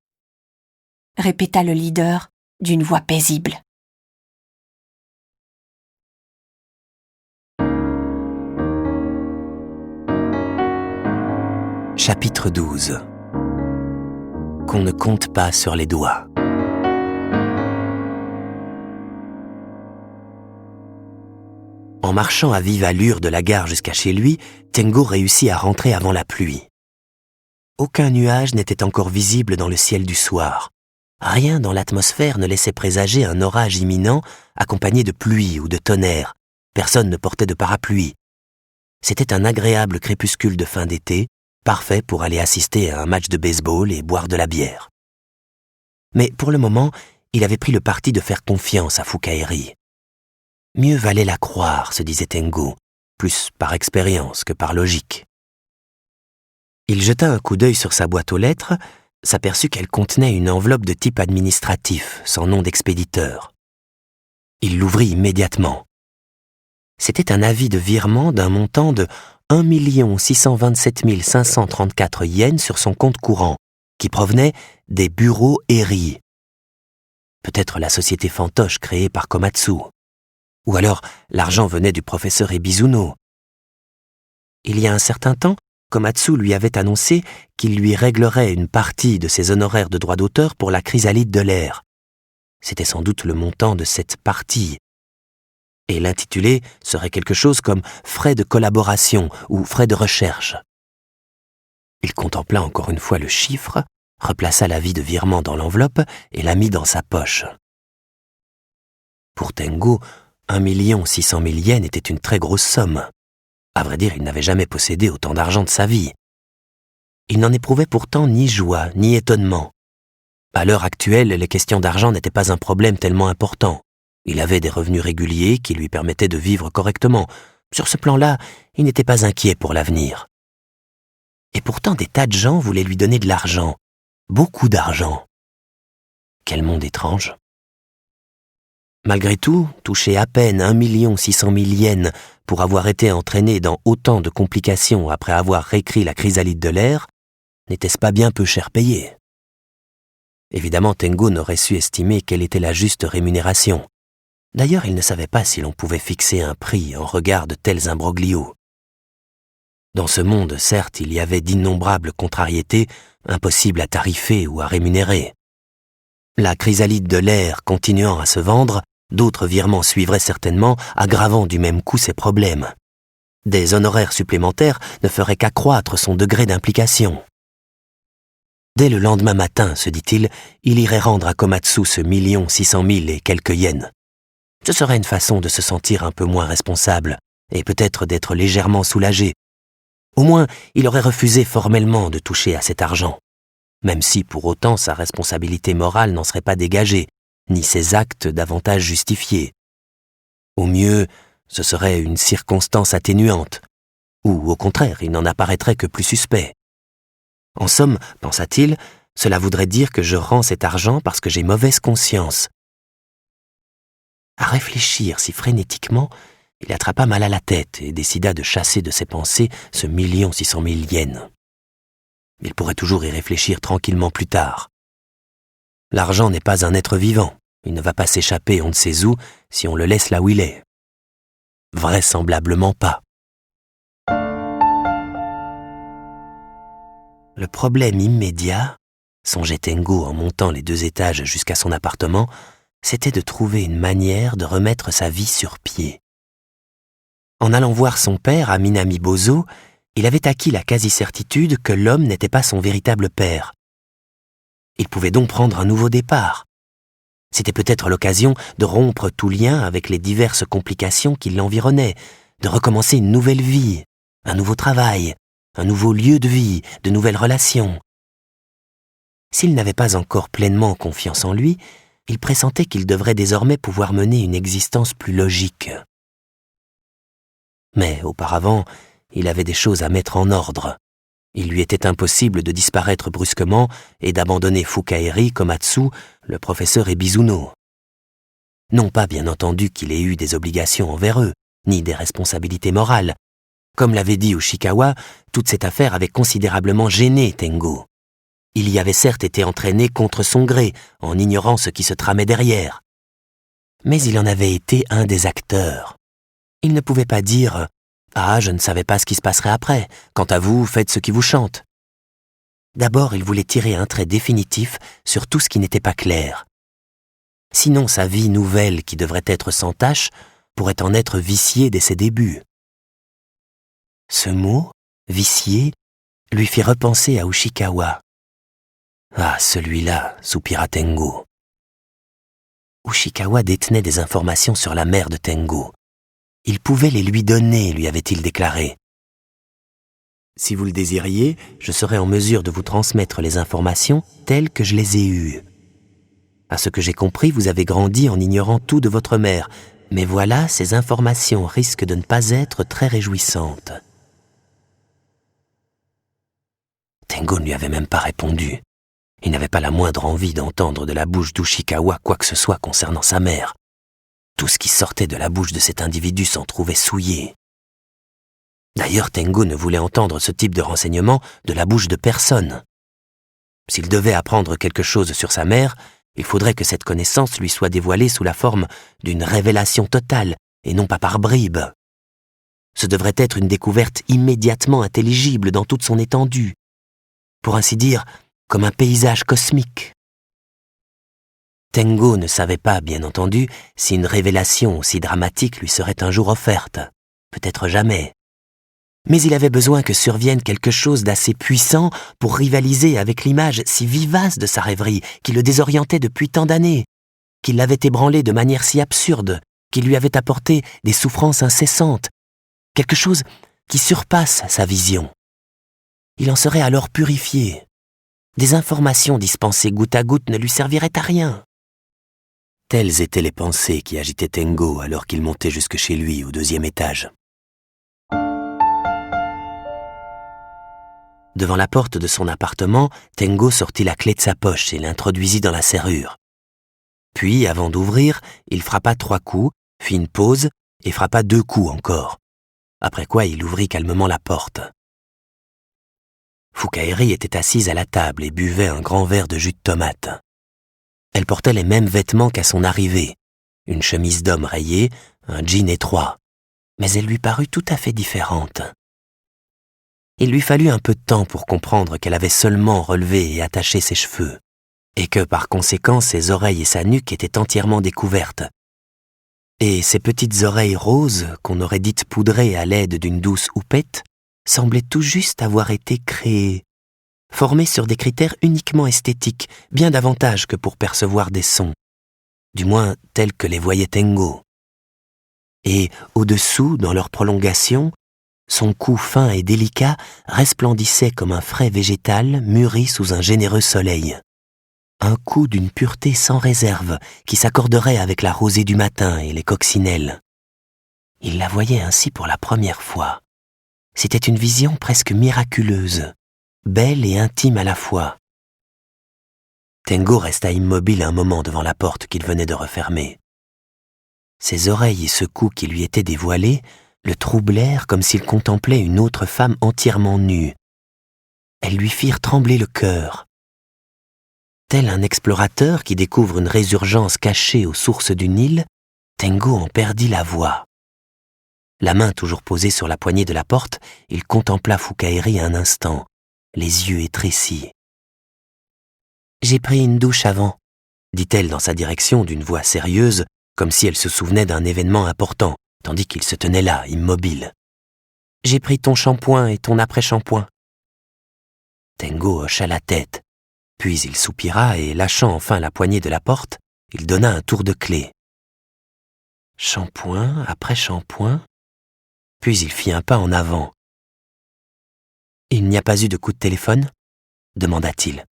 Speaker 2: répéta le leader d'une voix paisible.
Speaker 1: Chapitre 12. Qu'on ne compte pas sur les doigts. En marchant à vive allure de la gare jusqu'à chez lui, Tengo réussit à rentrer avant la pluie. Aucun nuage n'était encore visible dans le ciel du soir. Rien dans l'atmosphère ne laissait présager un orage imminent accompagné de pluie ou de tonnerre. Personne ne portait de parapluie. C'était un agréable crépuscule de fin d'été, parfait pour aller assister à un match de baseball et boire de la bière. Mais pour le moment, il avait pris le parti de faire confiance à Fukaeri. Mieux valait la croire, se disait Tengo, plus par expérience que par logique. Il jeta un coup d'œil sur sa boîte aux lettres, s'aperçut qu'elle contenait une enveloppe de type administratif, sans nom d'expéditeur. Il l'ouvrit immédiatement. C'était un avis de virement d'un montant de 1 627 534 yens sur son compte courant, qui provenait des bureaux Eri. Peut-être la société fantoche créée par Komatsu. Ou alors l'argent venait du professeur Ebizuno. Il y a un certain temps, Komatsu lui avait annoncé qu'il lui réglerait une partie de ses honoraires de droit d'auteur pour la chrysalide de l'air. C'était sans doute le montant de cette partie. Et l'intitulé serait quelque chose comme « frais de collaboration » ou « frais de recherche ». Il contempla encore une fois le chiffre, replaça l'avis de virement dans l'enveloppe et la mit dans sa poche. Pour Tengo, 1 600 000 yens était une très grosse somme. À vrai dire, il n'avait jamais possédé autant d'argent de sa vie. Il n'en éprouvait pourtant ni joie, ni étonnement. À l'heure actuelle, les questions d'argent n'étaient pas un problème tellement important. Il avait des revenus réguliers qui lui permettaient de vivre correctement. Sur ce plan-là, il n'était pas inquiet pour l'avenir. Et pourtant, des tas de gens voulaient lui donner de l'argent. Beaucoup d'argent. Quel monde étrange. Malgré tout, toucher à peine 1 600 000 yens pour avoir été entraîné dans autant de complications après avoir réécrit la chrysalide de l'air, n'était-ce pas bien peu cher payé? Évidemment, Tengo n'aurait su estimer quelle était la juste rémunération. D'ailleurs, il ne savait pas si l'on pouvait fixer un prix en regard de tels imbroglios. Dans ce monde, certes, il y avait d'innombrables contrariétés impossibles à tarifer ou à rémunérer. La chrysalide de l'air continuant à se vendre, d'autres virements suivraient certainement, aggravant du même coup ses problèmes. Des honoraires supplémentaires ne feraient qu'accroître son degré d'implication. Dès le lendemain matin, se dit-il, il irait rendre à Komatsu ce 1 600 000 et quelques yens. Ce serait une façon de se sentir un peu moins responsable, et peut-être d'être légèrement soulagé. Au moins, il aurait refusé formellement de toucher à cet argent, même si pour autant sa responsabilité morale n'en serait pas dégagée, ni ses actes davantage justifiés. Au mieux, ce serait une circonstance atténuante, ou au contraire, il n'en apparaîtrait que plus suspect. En somme, pensa-t-il, cela voudrait dire que je rends cet argent parce que j'ai mauvaise conscience. À réfléchir si frénétiquement, il attrapa mal à la tête et décida de chasser de ses pensées ce 1 600 000 yens. Il pourrait toujours y réfléchir tranquillement plus tard. L'argent n'est pas un être vivant, il ne va pas s'échapper on ne sait où si on le laisse là où il est. Vraisemblablement pas. Le problème immédiat, songeait Tengo en montant les 2 étages jusqu'à son appartement, c'était de trouver une manière de remettre sa vie sur pied. En allant voir son père à Minami-Bozo, il avait acquis la quasi-certitude que l'homme n'était pas son véritable père. Il pouvait donc prendre un nouveau départ. C'était peut-être l'occasion de rompre tout lien avec les diverses complications qui l'environnaient, de recommencer une nouvelle vie, un nouveau travail, un nouveau lieu de vie, de nouvelles relations. S'il n'avait pas encore pleinement confiance en lui, il pressentait qu'il devrait désormais pouvoir mener une existence plus logique. Mais auparavant, il avait des choses à mettre en ordre. Il lui était impossible de disparaître brusquement et d'abandonner Fukaeri, Komatsu, le professeur et Bizuno. Non pas bien entendu qu'il ait eu des obligations envers eux, ni des responsabilités morales. Comme l'avait dit Ushikawa, toute cette affaire avait considérablement gêné Tengo. Il y avait certes été entraîné contre son gré, en ignorant ce qui se tramait derrière. Mais il en avait été un des acteurs. Il ne pouvait pas dire « Ah, je ne savais pas ce qui se passerait après. Quant à vous, faites ce qui vous chante. » D'abord, il voulait tirer un trait définitif sur tout ce qui n'était pas clair. Sinon, sa vie nouvelle, qui devrait être sans tache, pourrait en être viciée dès ses débuts. Ce mot, vicié, lui fit repenser à Ushikawa. Ah, celui-là, soupira Tengo. Ushikawa détenait des informations sur la mère de Tengo. Il pouvait les lui donner, lui avait-il déclaré. Si vous le désiriez, je serais en mesure de vous transmettre les informations telles que je les ai eues. À ce que j'ai compris, vous avez grandi en ignorant tout de votre mère, mais voilà, ces informations risquent de ne pas être très réjouissantes. Tengo ne lui avait même pas répondu. Il n'avait pas la moindre envie d'entendre de la bouche d'Ushikawa quoi que ce soit concernant sa mère. Tout ce qui sortait de la bouche de cet individu s'en trouvait souillé. D'ailleurs, Tengo ne voulait entendre ce type de renseignement de la bouche de personne. S'il devait apprendre quelque chose sur sa mère, il faudrait que cette connaissance lui soit dévoilée sous la forme d'une révélation totale, et non pas par bribes. Ce devrait être une découverte immédiatement intelligible dans toute son étendue. Pour ainsi dire, comme un paysage cosmique. Tengo ne savait pas, bien entendu, si une révélation aussi dramatique lui serait un jour offerte. Peut-être jamais. Mais il avait besoin que survienne quelque chose d'assez puissant pour rivaliser avec l'image si vivace de sa rêverie qui le désorientait depuis tant d'années, qui l'avait ébranlé de manière si absurde, qui lui avait apporté des souffrances incessantes, quelque chose qui surpasse sa vision. Il en serait alors purifié. Des informations dispensées goutte à goutte ne lui serviraient à rien. Telles étaient les pensées qui agitaient Tengo alors qu'il montait jusque chez lui au 2e étage. Devant la porte de son appartement, Tengo sortit la clé de sa poche et l'introduisit dans la serrure. Puis, avant d'ouvrir, il frappa 3 coups, fit une pause et frappa 2 coups encore. Après quoi, il ouvrit calmement la porte. Fukaeri était assise à la table et buvait un grand verre de jus de tomate. Elle portait les mêmes vêtements qu'à son arrivée, une chemise d'homme rayée, un jean étroit, mais elle lui parut tout à fait différente. Il lui fallut un peu de temps pour comprendre qu'elle avait seulement relevé et attaché ses cheveux, et que par conséquent ses oreilles et sa nuque étaient entièrement découvertes. Et ses petites oreilles roses, qu'on aurait dites poudrées à l'aide d'une douce houppette, semblaient tout juste avoir été créées, formées sur des critères uniquement esthétiques, bien davantage que pour percevoir des sons, du moins tels que les voyait Tengo. Et au-dessous, dans leur prolongation, son cou fin et délicat resplendissait comme un frais végétal mûri sous un généreux soleil. Un cou d'une pureté sans réserve qui s'accorderait avec la rosée du matin et les coccinelles. Il la voyait ainsi pour la première fois. C'était une vision presque miraculeuse, belle et intime à la fois. Tengo resta immobile un moment devant la porte qu'il venait de refermer. Ses oreilles et ce cou qui lui étaient dévoilés le troublèrent comme s'il contemplait une autre femme entièrement nue. Elles lui firent trembler le cœur. Tel un explorateur qui découvre une résurgence cachée aux sources du Nil, Tengo en perdit la voix. La main toujours posée sur la poignée de la porte, il contempla Foukaeri un instant, les yeux étrécis. « J'ai pris une douche avant », dit-elle dans sa direction d'une voix sérieuse, comme si elle se souvenait d'un événement important, tandis qu'il se tenait là, immobile. « J'ai pris ton shampoing et ton après-shampoing. » Tengo hocha la tête, puis il soupira et, lâchant enfin la poignée de la porte, il donna un tour de clé. « Shampoing, après-shampoing ?» Puis il fit un pas en avant. « Il n'y a pas eu de coup de téléphone ?» demanda-t-il.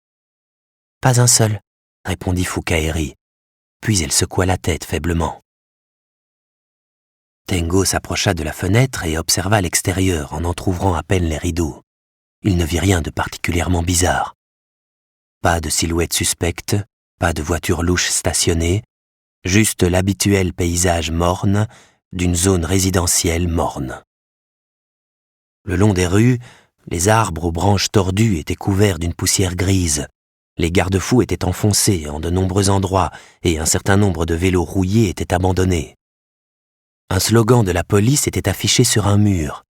Speaker 1: « Pas un seul », répondit Foukaeri, puis elle secoua la tête faiblement. Tengo s'approcha de la fenêtre et observa l'extérieur en entr'ouvrant à peine les rideaux. Il ne vit rien de particulièrement bizarre. Pas de silhouette suspecte, pas de voiture louche stationnée, juste l'habituel paysage morne d'une zone résidentielle morne. Le long des rues, les arbres aux branches tordues étaient couverts d'une poussière grise. Les garde-fous étaient enfoncés en de nombreux endroits et un certain nombre de vélos rouillés étaient abandonnés. Un slogan de la police était affiché sur un mur.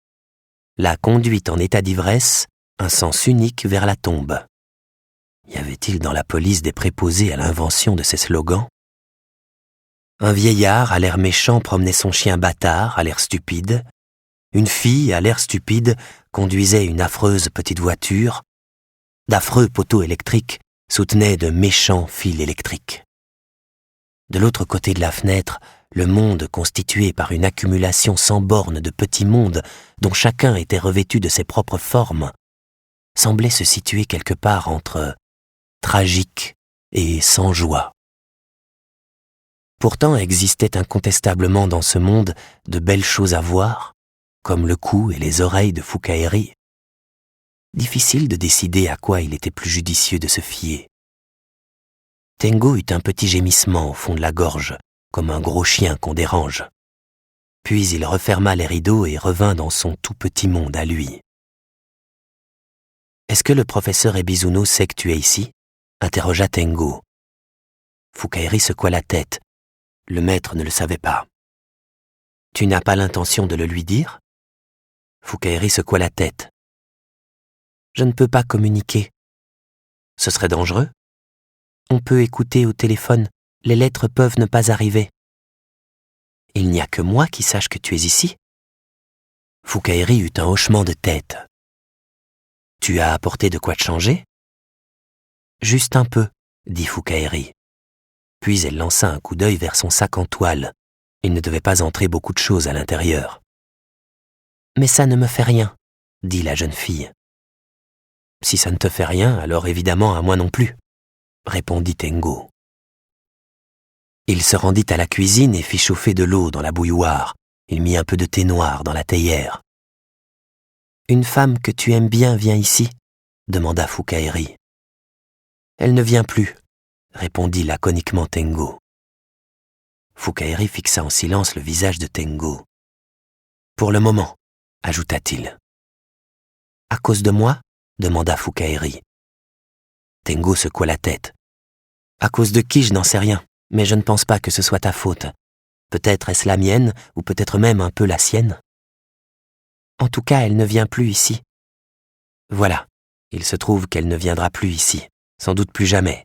Speaker 1: La conduite en état d'ivresse, un sens unique vers la tombe. Y avait-il dans la police des préposés à l'invention de ces slogans ? Un vieillard à l'air méchant promenait son chien bâtard à l'air stupide. Une fille à l'air stupide conduisait une affreuse petite voiture. D'affreux poteaux électriques soutenaient de méchants fils électriques. De l'autre côté de la fenêtre, le monde constitué par une accumulation sans bornes de petits mondes dont chacun était revêtu de ses propres formes, semblait se situer quelque part entre tragique et sans joie. Pourtant existait incontestablement dans ce monde de belles choses à voir, comme le cou et les oreilles de Foukaeri. Difficile de décider à quoi il était plus judicieux de se fier. Tengo eut un petit gémissement au fond de la gorge, comme un gros chien qu'on dérange. Puis il referma les rideaux et revint dans son tout petit monde à lui. « Est-ce que le professeur Ebizuno sait que tu es ici ?» interrogea Tengo. Foukaeri secoua la tête. Le maître ne le savait pas. « Tu n'as pas l'intention de le lui dire ?» Foukaeri secoua la tête. « Je ne peux pas communiquer. »« Ce serait dangereux ?»« On peut écouter au téléphone. Les lettres peuvent ne pas arriver. »« Il n'y a que moi qui sache que tu es ici ?» Foukaeri eut un hochement de tête. « Tu as apporté de quoi te changer ?»« Juste un peu, » dit Foukaeri. Puis elle lança un coup d'œil vers son sac en toile. Il ne devait pas entrer beaucoup de choses à l'intérieur. « Mais ça ne me fait rien, » dit la jeune fille. « Si ça ne te fait rien, alors évidemment à moi non plus, » répondit Tengo. Il se rendit à la cuisine et fit chauffer de l'eau dans la bouilloire. Il mit un peu de thé noir dans la théière. « Une femme que tu aimes bien vient ici ?» demanda Foukaeri. « Elle ne vient plus, » répondit laconiquement Tengo. Foukaeri fixa en silence le visage de Tengo. « Pour le moment, » ajouta-t-il. « À cause de moi ?» demanda Foukaeri. Tengo secoua la tête. « À cause de qui, je n'en sais rien, mais je ne pense pas que ce soit ta faute. Peut-être est-ce la mienne, ou peut-être même un peu la sienne. En tout cas, elle ne vient plus ici. Voilà, il se trouve qu'elle ne viendra plus ici, sans doute plus jamais.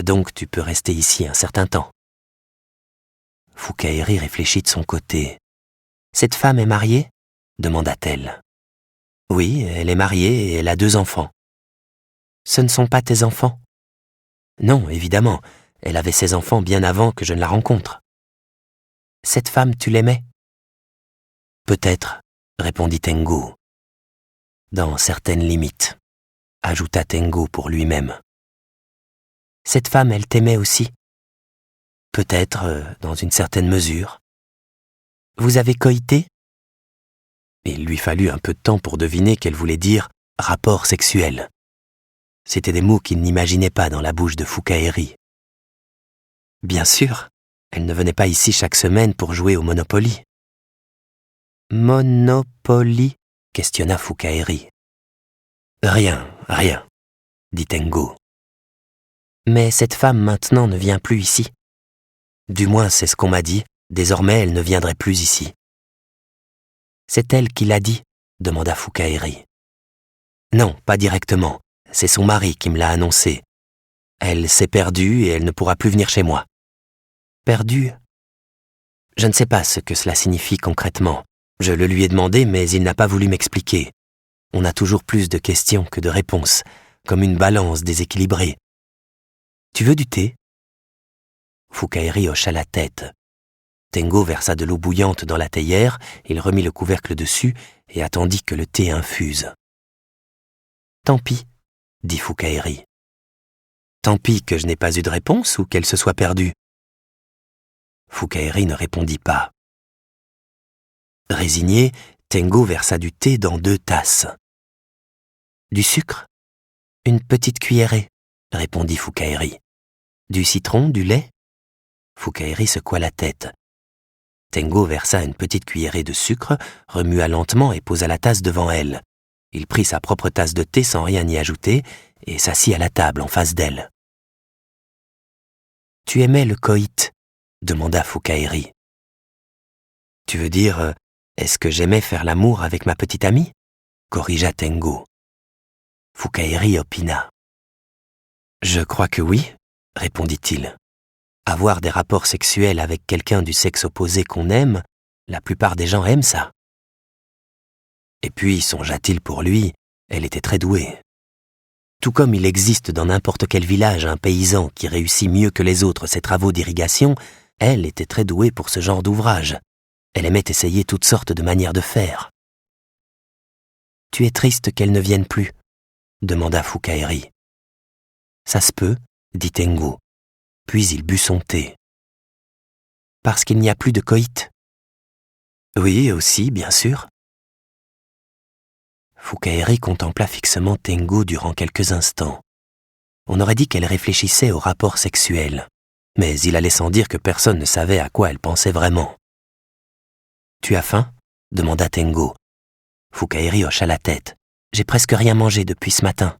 Speaker 1: Donc tu peux rester ici un certain temps. » Foukaeri réfléchit de son côté. « Cette femme est mariée ?» demanda-t-elle. « Oui, elle est mariée et elle a 2 enfants. »« Ce ne sont pas tes enfants ?»« Non, évidemment, elle avait ses enfants bien avant que je ne la rencontre. »« Cette femme, tu l'aimais ?»« Peut-être, » répondit Tengo. « Dans certaines limites, » ajouta Tengo pour lui-même. « Cette femme, elle t'aimait aussi ? » Peut-être, dans une certaine mesure. Vous avez coïté ?» Il lui fallut un peu de temps pour deviner qu'elle voulait dire « rapport sexuel ». C'étaient des mots qu'il n'imaginait pas dans la bouche de Fukaeri. Bien sûr, elle ne venait pas ici chaque semaine pour jouer au Monopoly. « Monopoly ?» questionna Fukaeri. « Rien, » dit Tengo. « Mais cette femme maintenant ne vient plus ici. Du moins, c'est ce qu'on m'a dit. Désormais, elle ne viendrait plus ici. »« C'est elle qui l'a dit ?» demanda Fukaeri. « Non, pas directement. C'est son mari qui me l'a annoncé. Elle s'est perdue et elle ne pourra plus venir chez moi. » « Perdue ? Je ne sais pas ce que cela signifie concrètement. Je le lui ai demandé, mais il n'a pas voulu m'expliquer. On a toujours plus de questions que de réponses, comme une balance déséquilibrée. « Tu veux du thé ?» Fukaeri hocha la tête. Tengo versa de l'eau bouillante dans la théière, il remit le couvercle dessus et attendit que le thé infuse. « Tant pis, » dit Fukaeri. « Tant pis que je n'ai pas eu de réponse ou qu'elle se soit perdue. » Fukaeri ne répondit pas. Résigné, Tengo versa du thé dans 2 tasses. « Du sucre ? Une petite cuillerée, » répondit Fukaeri. « Du citron, du lait ?» Fukaeri secoua la tête. Tengo versa une petite cuillerée de sucre, remua lentement et posa la tasse devant elle. Il prit sa propre tasse de thé sans rien y ajouter et s'assit à la table en face d'elle. « Tu aimais le coït ?» demanda Fukaeri. « Tu veux dire, est-ce que j'aimais faire l'amour avec ma petite amie ?» corrigea Tengo. Fukaeri opina. « Je crois que oui, » répondit-il. « Avoir des rapports sexuels avec quelqu'un du sexe opposé qu'on aime, la plupart des gens aiment ça. » Et puis, songea-t-il pour lui, elle était très douée. Tout comme il existe dans n'importe quel village un paysan qui réussit mieux que les autres ses travaux d'irrigation, elle était très douée pour ce genre d'ouvrage. Elle aimait essayer toutes sortes de manières de faire. « Tu es triste qu'elle ne vienne plus ?» demanda Fukaeri. « Ça se peut, » dit Tengo. Puis il but son thé. « Parce qu'il n'y a plus de coït ?»« Oui, aussi, bien sûr. » Fukaeri contempla fixement Tengo durant quelques instants. On aurait dit qu'elle réfléchissait au rapport sexuel, mais il allait sans dire que personne ne savait à quoi elle pensait vraiment. « Tu as faim ?» demanda Tengo. Fukaeri hocha la tête. « J'ai presque rien mangé depuis ce matin. »«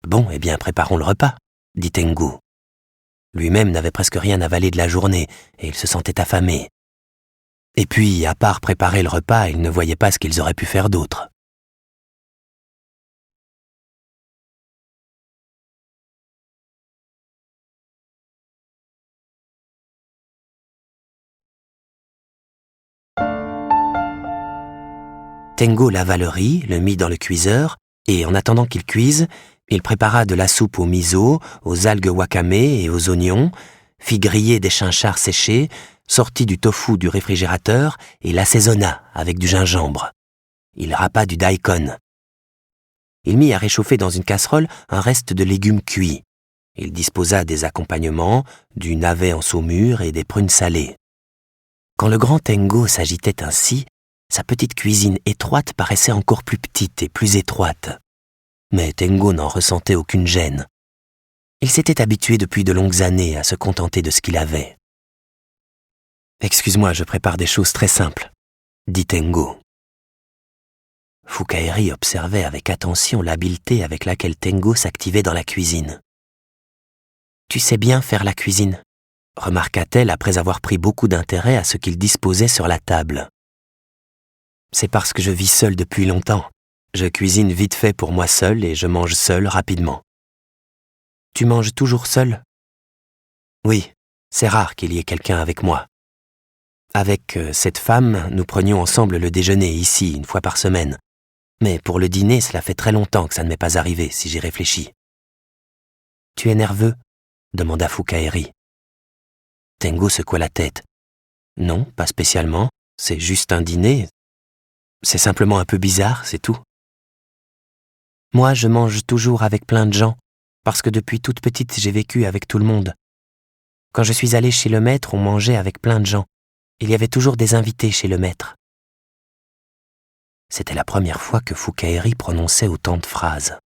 Speaker 1: Bon, eh bien, préparons le repas, » dit Tengo. Lui-même n'avait presque rien avalé de la journée et il se sentait affamé. Et puis, à part préparer le repas, il ne voyait pas ce qu'ils auraient pu faire d'autre. Tengo lava le riz, le mit dans le cuiseur, et en attendant qu'il cuise, il prépara de la soupe au miso, aux algues wakame et aux oignons, fit griller des chinchards séchés, sortit du tofu du réfrigérateur et l'assaisonna avec du gingembre. Il râpa du daikon. Il mit à réchauffer dans une casserole un reste de légumes cuits. Il disposa des accompagnements, du navet en saumure et des prunes salées. Quand le grand Tengo s'agitait ainsi, sa petite cuisine étroite paraissait encore plus petite et plus étroite. Mais Tengo n'en ressentait aucune gêne. Il s'était habitué depuis de longues années à se contenter de ce qu'il avait. « Excuse-moi, je prépare des choses très simples, » dit Tengo. Fukaeri observait avec attention l'habileté avec laquelle Tengo s'activait dans la cuisine. « Tu sais bien faire la cuisine », remarqua-t-elle après avoir pris beaucoup d'intérêt à ce qu'il disposait sur la table. « C'est parce que je vis seul depuis longtemps. Je cuisine vite fait pour moi seul et je mange seul rapidement. »« Tu manges toujours seul ?»« Oui, c'est rare qu'il y ait quelqu'un avec moi. Avec cette femme, nous prenions ensemble le déjeuner ici, 1 fois par semaine. Mais pour le dîner, cela fait très longtemps que ça ne m'est pas arrivé, si j'y réfléchis. »« Tu es nerveux ?» demanda Fukaeri. Tengo secoua la tête. « Non, pas spécialement. C'est juste un dîner. C'est simplement un peu bizarre, c'est tout. » « Moi, je mange toujours avec plein de gens, parce que depuis toute petite, j'ai vécu avec tout le monde. Quand je suis allée chez le maître, on mangeait avec plein de gens. Il y avait toujours des invités chez le maître. C'était la première fois que Fukaeri prononçait autant de phrases.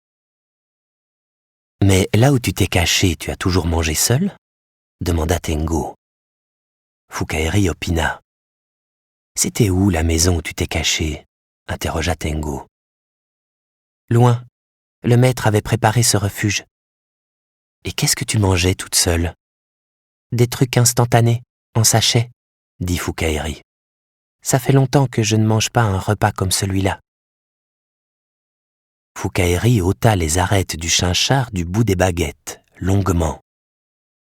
Speaker 1: Mais là où tu t'es caché, tu as toujours mangé seul ? Demanda Tengo. Fukaeri opina. C'était où la maison où tu t'es caché ? Interrogea Tengo. Loin. Le maître avait préparé ce refuge. Et qu'est-ce que tu mangeais toute seule ? Des trucs instantanés, en sachet, dit Fukaeri. Ça fait longtemps que je ne mange pas un repas comme celui-là. Fukaeri ôta les arêtes du chinchard du bout des baguettes, longuement.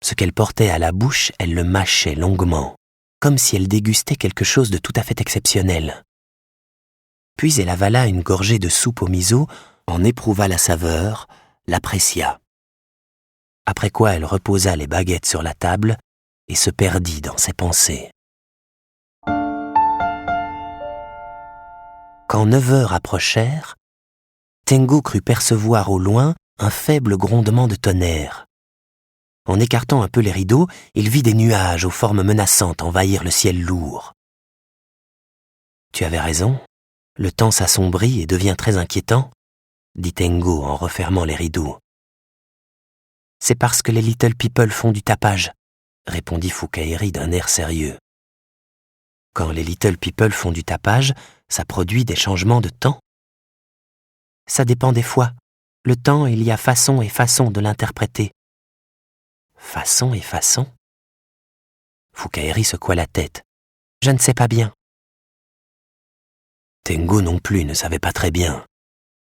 Speaker 1: Ce qu'elle portait à la bouche, elle le mâchait longuement, comme si elle dégustait quelque chose de tout à fait exceptionnel. Puis elle avala une gorgée de soupe au miso, en éprouva la saveur, l'apprécia. Après quoi elle reposa les baguettes sur la table et se perdit dans ses pensées. Quand 9 heures approchèrent, Tengo crut percevoir au loin un faible grondement de tonnerre. En écartant un peu les rideaux, il vit des nuages aux formes menaçantes envahir le ciel lourd. Tu avais raison, le temps s'assombrit et devient très inquiétant, dit Tengo en refermant les rideaux. C'est parce que les Little People font du tapage, répondit Fukaeri d'un air sérieux. Quand les Little People font du tapage, ça produit des changements de temps. Ça dépend des fois. Le temps, il y a façon et façon de l'interpréter. Façon et façon ? Fukaeri secoua la tête. Je ne sais pas bien. Tengo non plus ne savait pas très bien.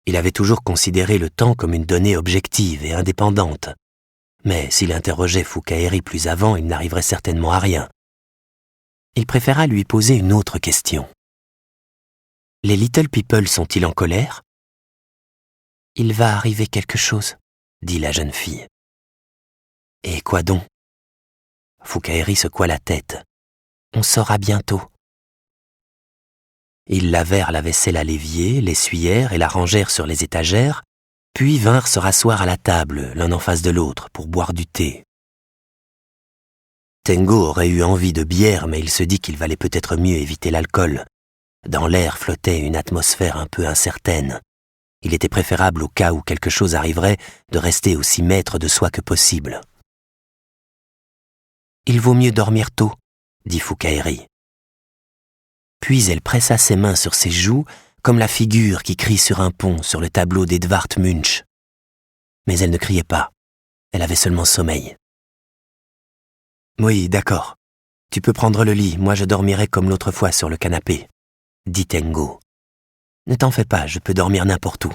Speaker 1: Il avait toujours considéré le temps comme une donnée objective et indépendante. Mais s'il interrogeait Fukaeri plus avant, il n'arriverait certainement à rien. Il préféra lui poser une autre question. Les Little People sont-ils en colère ? Il va arriver quelque chose, dit la jeune fille. Et quoi donc ? Fukaeri secoua la tête. On saura bientôt. Ils lavèrent la vaisselle à l'évier, l'essuyèrent et la rangèrent sur les étagères, puis vinrent se rasseoir à la table, l'un en face de l'autre, pour boire du thé. Tengo aurait eu envie de bière, mais il se dit qu'il valait peut-être mieux éviter l'alcool. Dans l'air flottait une atmosphère un peu incertaine. Il était préférable, au cas où quelque chose arriverait, de rester aussi maître de soi que possible. « Il vaut mieux dormir tôt, » dit Fukaeri. Puis elle pressa ses mains sur ses joues, comme la figure qui crie sur un pont sur le tableau d'Edvard Munch. Mais elle ne criait pas, elle avait seulement sommeil. « Oui, d'accord. Tu peux prendre le lit, moi je dormirai comme l'autre fois sur le canapé, » dit Tengo. « Ne t'en fais pas, je peux dormir n'importe où. »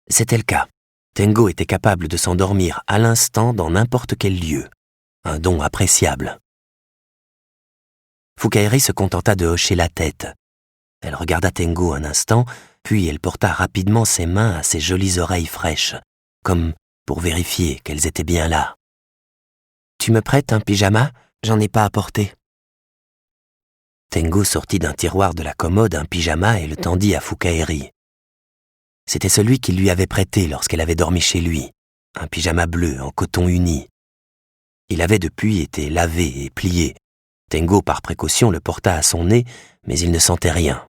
Speaker 1: C'était le cas. Tengo était capable de s'endormir à l'instant dans n'importe quel lieu. Un don appréciable. Fukaeri se contenta de hocher la tête. Elle regarda Tengo un instant, puis elle porta rapidement ses mains à ses jolies oreilles fraîches, comme pour vérifier qu'elles étaient bien là. « Tu me prêtes un pyjama ? J'en ai pas apporté. » Tengo sortit d'un tiroir de la commode un pyjama et le tendit à Fukaeri. C'était celui qu'il lui avait prêté lorsqu'elle avait dormi chez lui, un pyjama bleu en coton uni. Il avait depuis été lavé et plié. Tengo, par précaution, le porta à son nez, mais il ne sentait rien.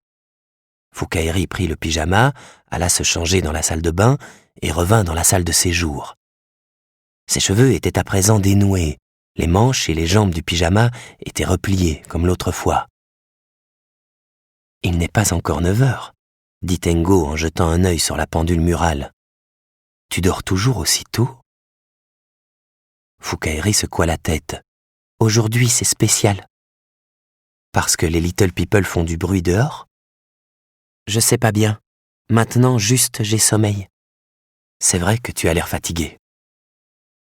Speaker 1: Fukaeri prit le pyjama, alla se changer dans la salle de bain et revint dans la salle de séjour. Ses cheveux étaient à présent dénoués, les manches et les jambes du pyjama étaient repliées comme l'autre fois. « Il n'est pas encore 9 heures, » dit Tengo en jetant un œil sur la pendule murale. « Tu dors toujours aussi tôt ?» Fukaeri secoua la tête. « Aujourd'hui, c'est spécial. » « Parce que les Little People font du bruit dehors ? » « Je sais pas bien. Maintenant, juste, j'ai sommeil. » « C'est vrai que tu as l'air fatigué. »«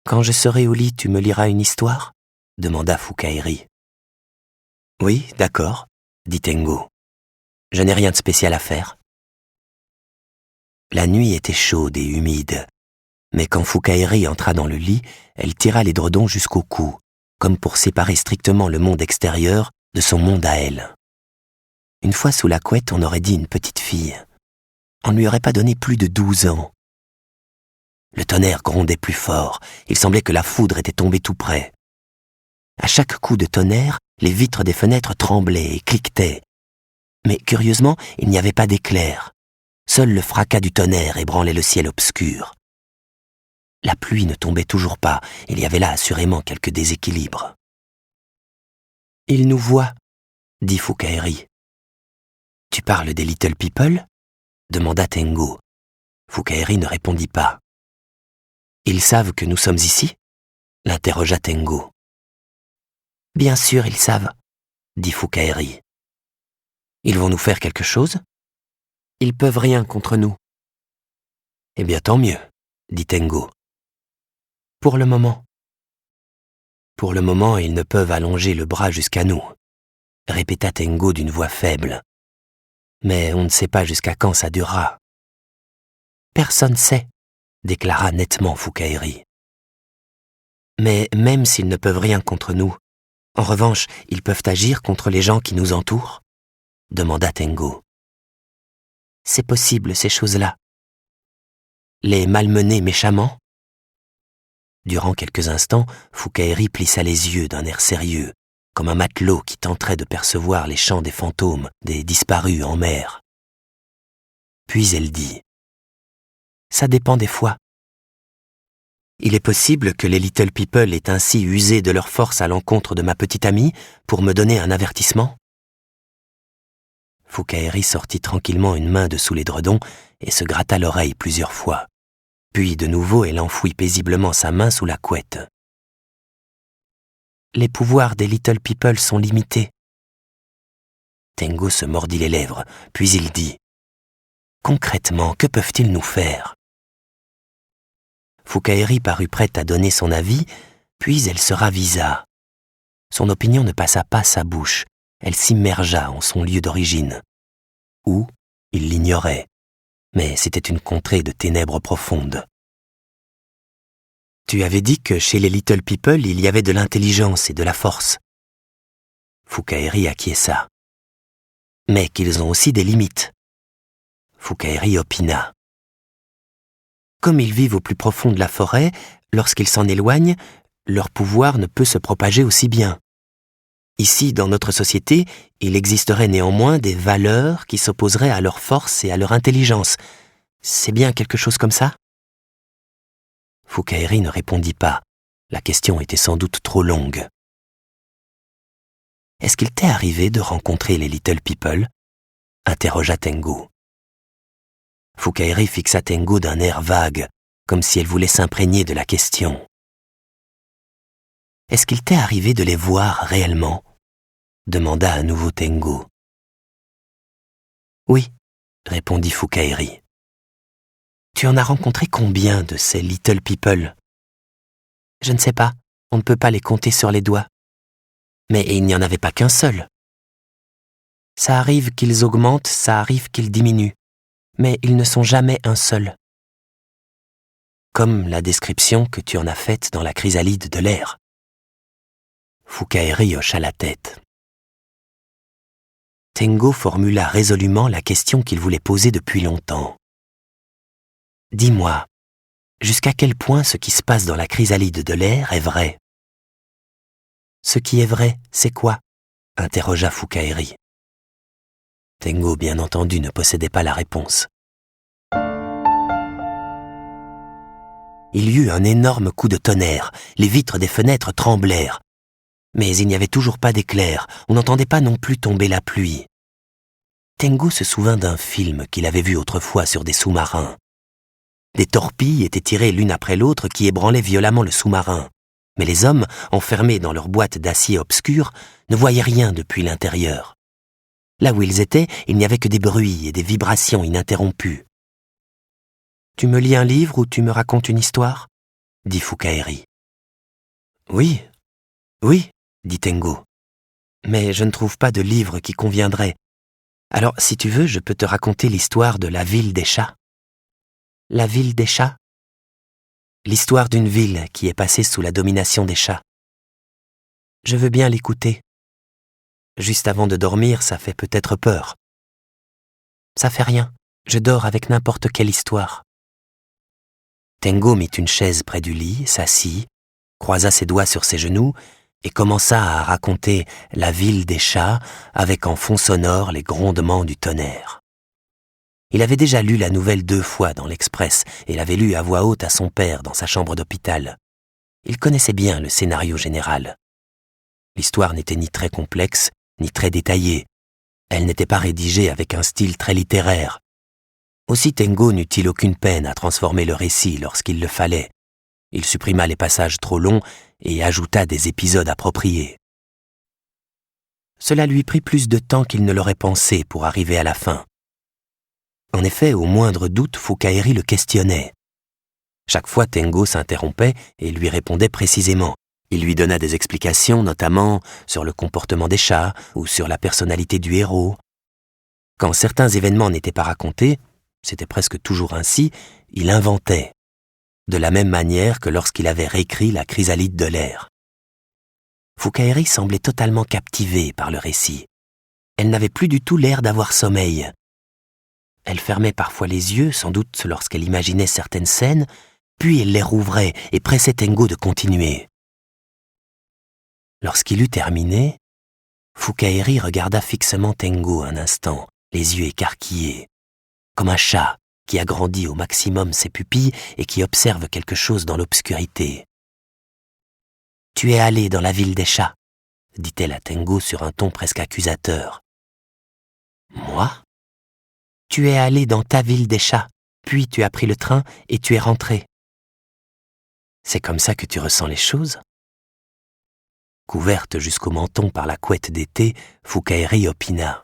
Speaker 1: Quand je serai au lit, tu me liras une histoire ?» demanda Fukaeri. « Oui, d'accord, » dit Tengo. « Je n'ai rien de spécial à faire. » La nuit était chaude et humide, mais quand Fukaeri entra dans le lit, elle tira l'édredon jusqu'au cou, comme pour séparer strictement le monde extérieur de son monde à elle. Une fois sous la couette, on aurait dit une petite fille. On ne lui aurait pas donné plus de 12 ans. Le tonnerre grondait plus fort, il semblait que la foudre était tombée tout près. À chaque coup de tonnerre, les vitres des fenêtres tremblaient et cliquetaient. Mais curieusement, il n'y avait pas d'éclairs. Seul le fracas du tonnerre ébranlait le ciel obscur. La pluie ne tombait toujours pas, il y avait là assurément quelque déséquilibre. « Il nous voit, » dit Fukaeri. « Tu parles des Little People ?» demanda Tengo. Fukaeri ne répondit pas. « Ils savent que nous sommes ici ?» l'interrogea Tengo. « Bien sûr, ils savent, » dit Fukaeri. « Ils vont nous faire quelque chose ? Ils peuvent rien contre nous. »« Eh bien, tant mieux, » dit Tengo. « Pour le moment. » « Pour le moment, ils ne peuvent allonger le bras jusqu'à nous, » répéta Tengo d'une voix faible. « Mais on ne sait pas jusqu'à quand ça durera. »« Personne sait, » déclara nettement Fukaeri. « Mais même s'ils ne peuvent rien contre nous, en revanche, ils peuvent agir contre les gens qui nous entourent ?» demanda Tengo. « C'est possible, ces choses-là. Les malmener méchamment ?» Durant quelques instants, Fukaeri plissa les yeux d'un air sérieux, comme un matelot qui tenterait de percevoir les chants des fantômes, des disparus en mer. Puis elle dit « Ça dépend des fois. Il est possible que les Little People aient ainsi usé de leur force à l'encontre de ma petite amie pour me donner un avertissement ?» Fukaeri sortit tranquillement une main de sous l'édredon et se gratta l'oreille plusieurs fois. Puis de nouveau elle enfouit paisiblement sa main sous la couette. « Les pouvoirs des Little People sont limités. » Tengo se mordit les lèvres, puis il dit « Concrètement, que peuvent-ils nous faire ?» Fukaeri parut prête à donner son avis, puis elle se ravisa. Son opinion ne passa pas sa bouche, elle s'immergea en son lieu d'origine. Où, il l'ignorait, mais c'était une contrée de ténèbres profondes. « Tu avais dit que chez les Little People, il y avait de l'intelligence et de la force. » Fukaeri acquiesça. « Mais qu'ils ont aussi des limites. » Fukaeri opina. « Comme ils vivent au plus profond de la forêt, lorsqu'ils s'en éloignent, leur pouvoir ne peut se propager aussi bien. Ici, dans notre société, il existerait néanmoins des valeurs qui s'opposeraient à leur force et à leur intelligence. C'est bien quelque chose comme ça ?» Fukaeri ne répondit pas. La question était sans doute trop longue. « Est-ce qu'il t'est arrivé de rencontrer les Little People ?» interrogea Tengo. Fukaeri fixa Tengo d'un air vague, comme si elle voulait s'imprégner de la question. « Est-ce qu'il t'est arrivé de les voir réellement ?» demanda à nouveau Tengo. « Oui, » répondit Fukaeri. « Tu en as rencontré combien de ces Little People ?»« Je ne sais pas, on ne peut pas les compter sur les doigts. Mais il n'y en avait pas qu'un seul. Ça arrive qu'ils augmentent, ça arrive qu'ils diminuent, mais ils ne sont jamais un seul. Comme la description que tu en as faite dans la chrysalide de l'air. » Fukaeri hocha la tête. Tengo formula résolument la question qu'il voulait poser depuis longtemps. « Dis-moi, jusqu'à quel point ce qui se passe dans la chrysalide de l'air est vrai ?»« Ce qui est vrai, c'est quoi ?» interrogea Fukaeri. Tengo, bien entendu, ne possédait pas la réponse. Il y eut un énorme coup de tonnerre, les vitres des fenêtres tremblèrent. Mais il n'y avait toujours pas d'éclair, on n'entendait pas non plus tomber la pluie. Tengo se souvint d'un film qu'il avait vu autrefois sur des sous-marins. Des torpilles étaient tirées l'une après l'autre qui ébranlaient violemment le sous-marin. Mais les hommes, enfermés dans leur boîte d'acier obscure, ne voyaient rien depuis l'intérieur. Là où ils étaient, il n'y avait que des bruits et des vibrations ininterrompues. « Tu me lis un livre ou tu me racontes une histoire ?» dit Fukaeri. « Oui, oui, » dit Tengo. « Mais je ne trouve pas de livre qui conviendrait. Alors, si tu veux, je peux te raconter l'histoire de la ville des chats. » « La ville des chats ?» L'histoire d'une ville qui est passée sous la domination des chats. Je veux bien l'écouter. Juste avant de dormir, ça fait peut-être peur. Ça fait rien, je dors avec n'importe quelle histoire. Tengo mit une chaise près du lit, s'assit, croisa ses doigts sur ses genoux et commença à raconter la ville des chats avec en fond sonore les grondements du tonnerre. Il avait déjà lu la nouvelle 2 fois dans l'Express et l'avait lue à voix haute à son père dans sa chambre d'hôpital. Il connaissait bien le scénario général. L'histoire n'était ni très complexe, ni très détaillée. Elle n'était pas rédigée avec un style très littéraire. Aussi Tengo n'eut-il aucune peine à transformer le récit lorsqu'il le fallait. Il supprima les passages trop longs et ajouta des épisodes appropriés. Cela lui prit plus de temps qu'il ne l'aurait pensé pour arriver à la fin. En effet, au moindre doute, Fukaeri le questionnait. Chaque fois, Tengo s'interrompait et lui répondait précisément. Il lui donna des explications, notamment sur le comportement des chats ou sur la personnalité du héros. Quand certains événements n'étaient pas racontés, c'était presque toujours ainsi, il inventait, de la même manière que lorsqu'il avait réécrit la chrysalide de l'air. Fukaeri semblait totalement captivée par le récit. Elle n'avait plus du tout l'air d'avoir sommeil. Elle fermait parfois les yeux, sans doute lorsqu'elle imaginait certaines scènes, puis elle les rouvrait et pressait Tengo de continuer. Lorsqu'il eut terminé, Fukaeri regarda fixement Tengo un instant, les yeux écarquillés, comme un chat qui agrandit au maximum ses pupilles et qui observe quelque chose dans l'obscurité. « Tu es allé dans la ville des chats », dit-elle à Tengo sur un ton presque accusateur. « Moi ? Tu es allé dans ta ville des chats, puis tu as pris le train et tu es rentré. C'est comme ça que tu ressens les choses ?» Couverte jusqu'au menton par la couette d'été, Fukaeri opina.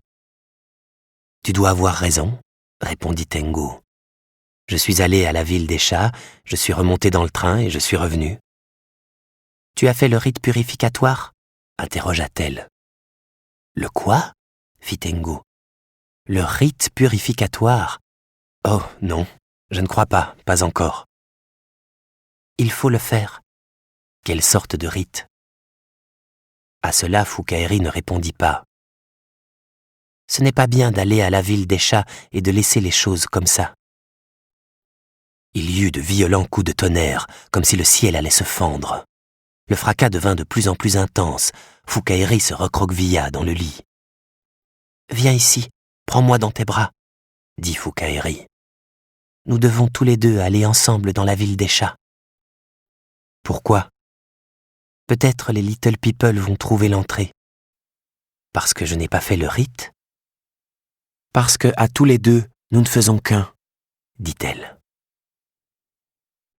Speaker 1: « Tu dois avoir raison, » répondit Tengo. « Je suis allé à la ville des chats, je suis remonté dans le train et je suis revenu. »« Tu as fait le rite purificatoire ?» interrogea-t-elle. « Le quoi ?» fit Tengo. « Le rite purificatoire. Oh, non, je ne crois pas encore. »« Il faut le faire. » »« Quelle sorte de rite ?» À cela, Fukaeri ne répondit pas. « Ce n'est pas bien d'aller à la ville des chats et de laisser les choses comme ça. » Il y eut de violents coups de tonnerre, comme si le ciel allait se fendre. Le fracas devint de plus en plus intense. Fukaeri se recroquevilla dans le lit. « Viens ici, prends-moi dans tes bras, » dit Fukaeri. « Nous devons tous les deux aller ensemble dans la ville des chats. » « Pourquoi ? Peut-être les Little People vont trouver l'entrée. »« Parce que je n'ai pas fait le rite ? » « Parce que, à tous les deux, nous ne faisons qu'un, » dit-elle.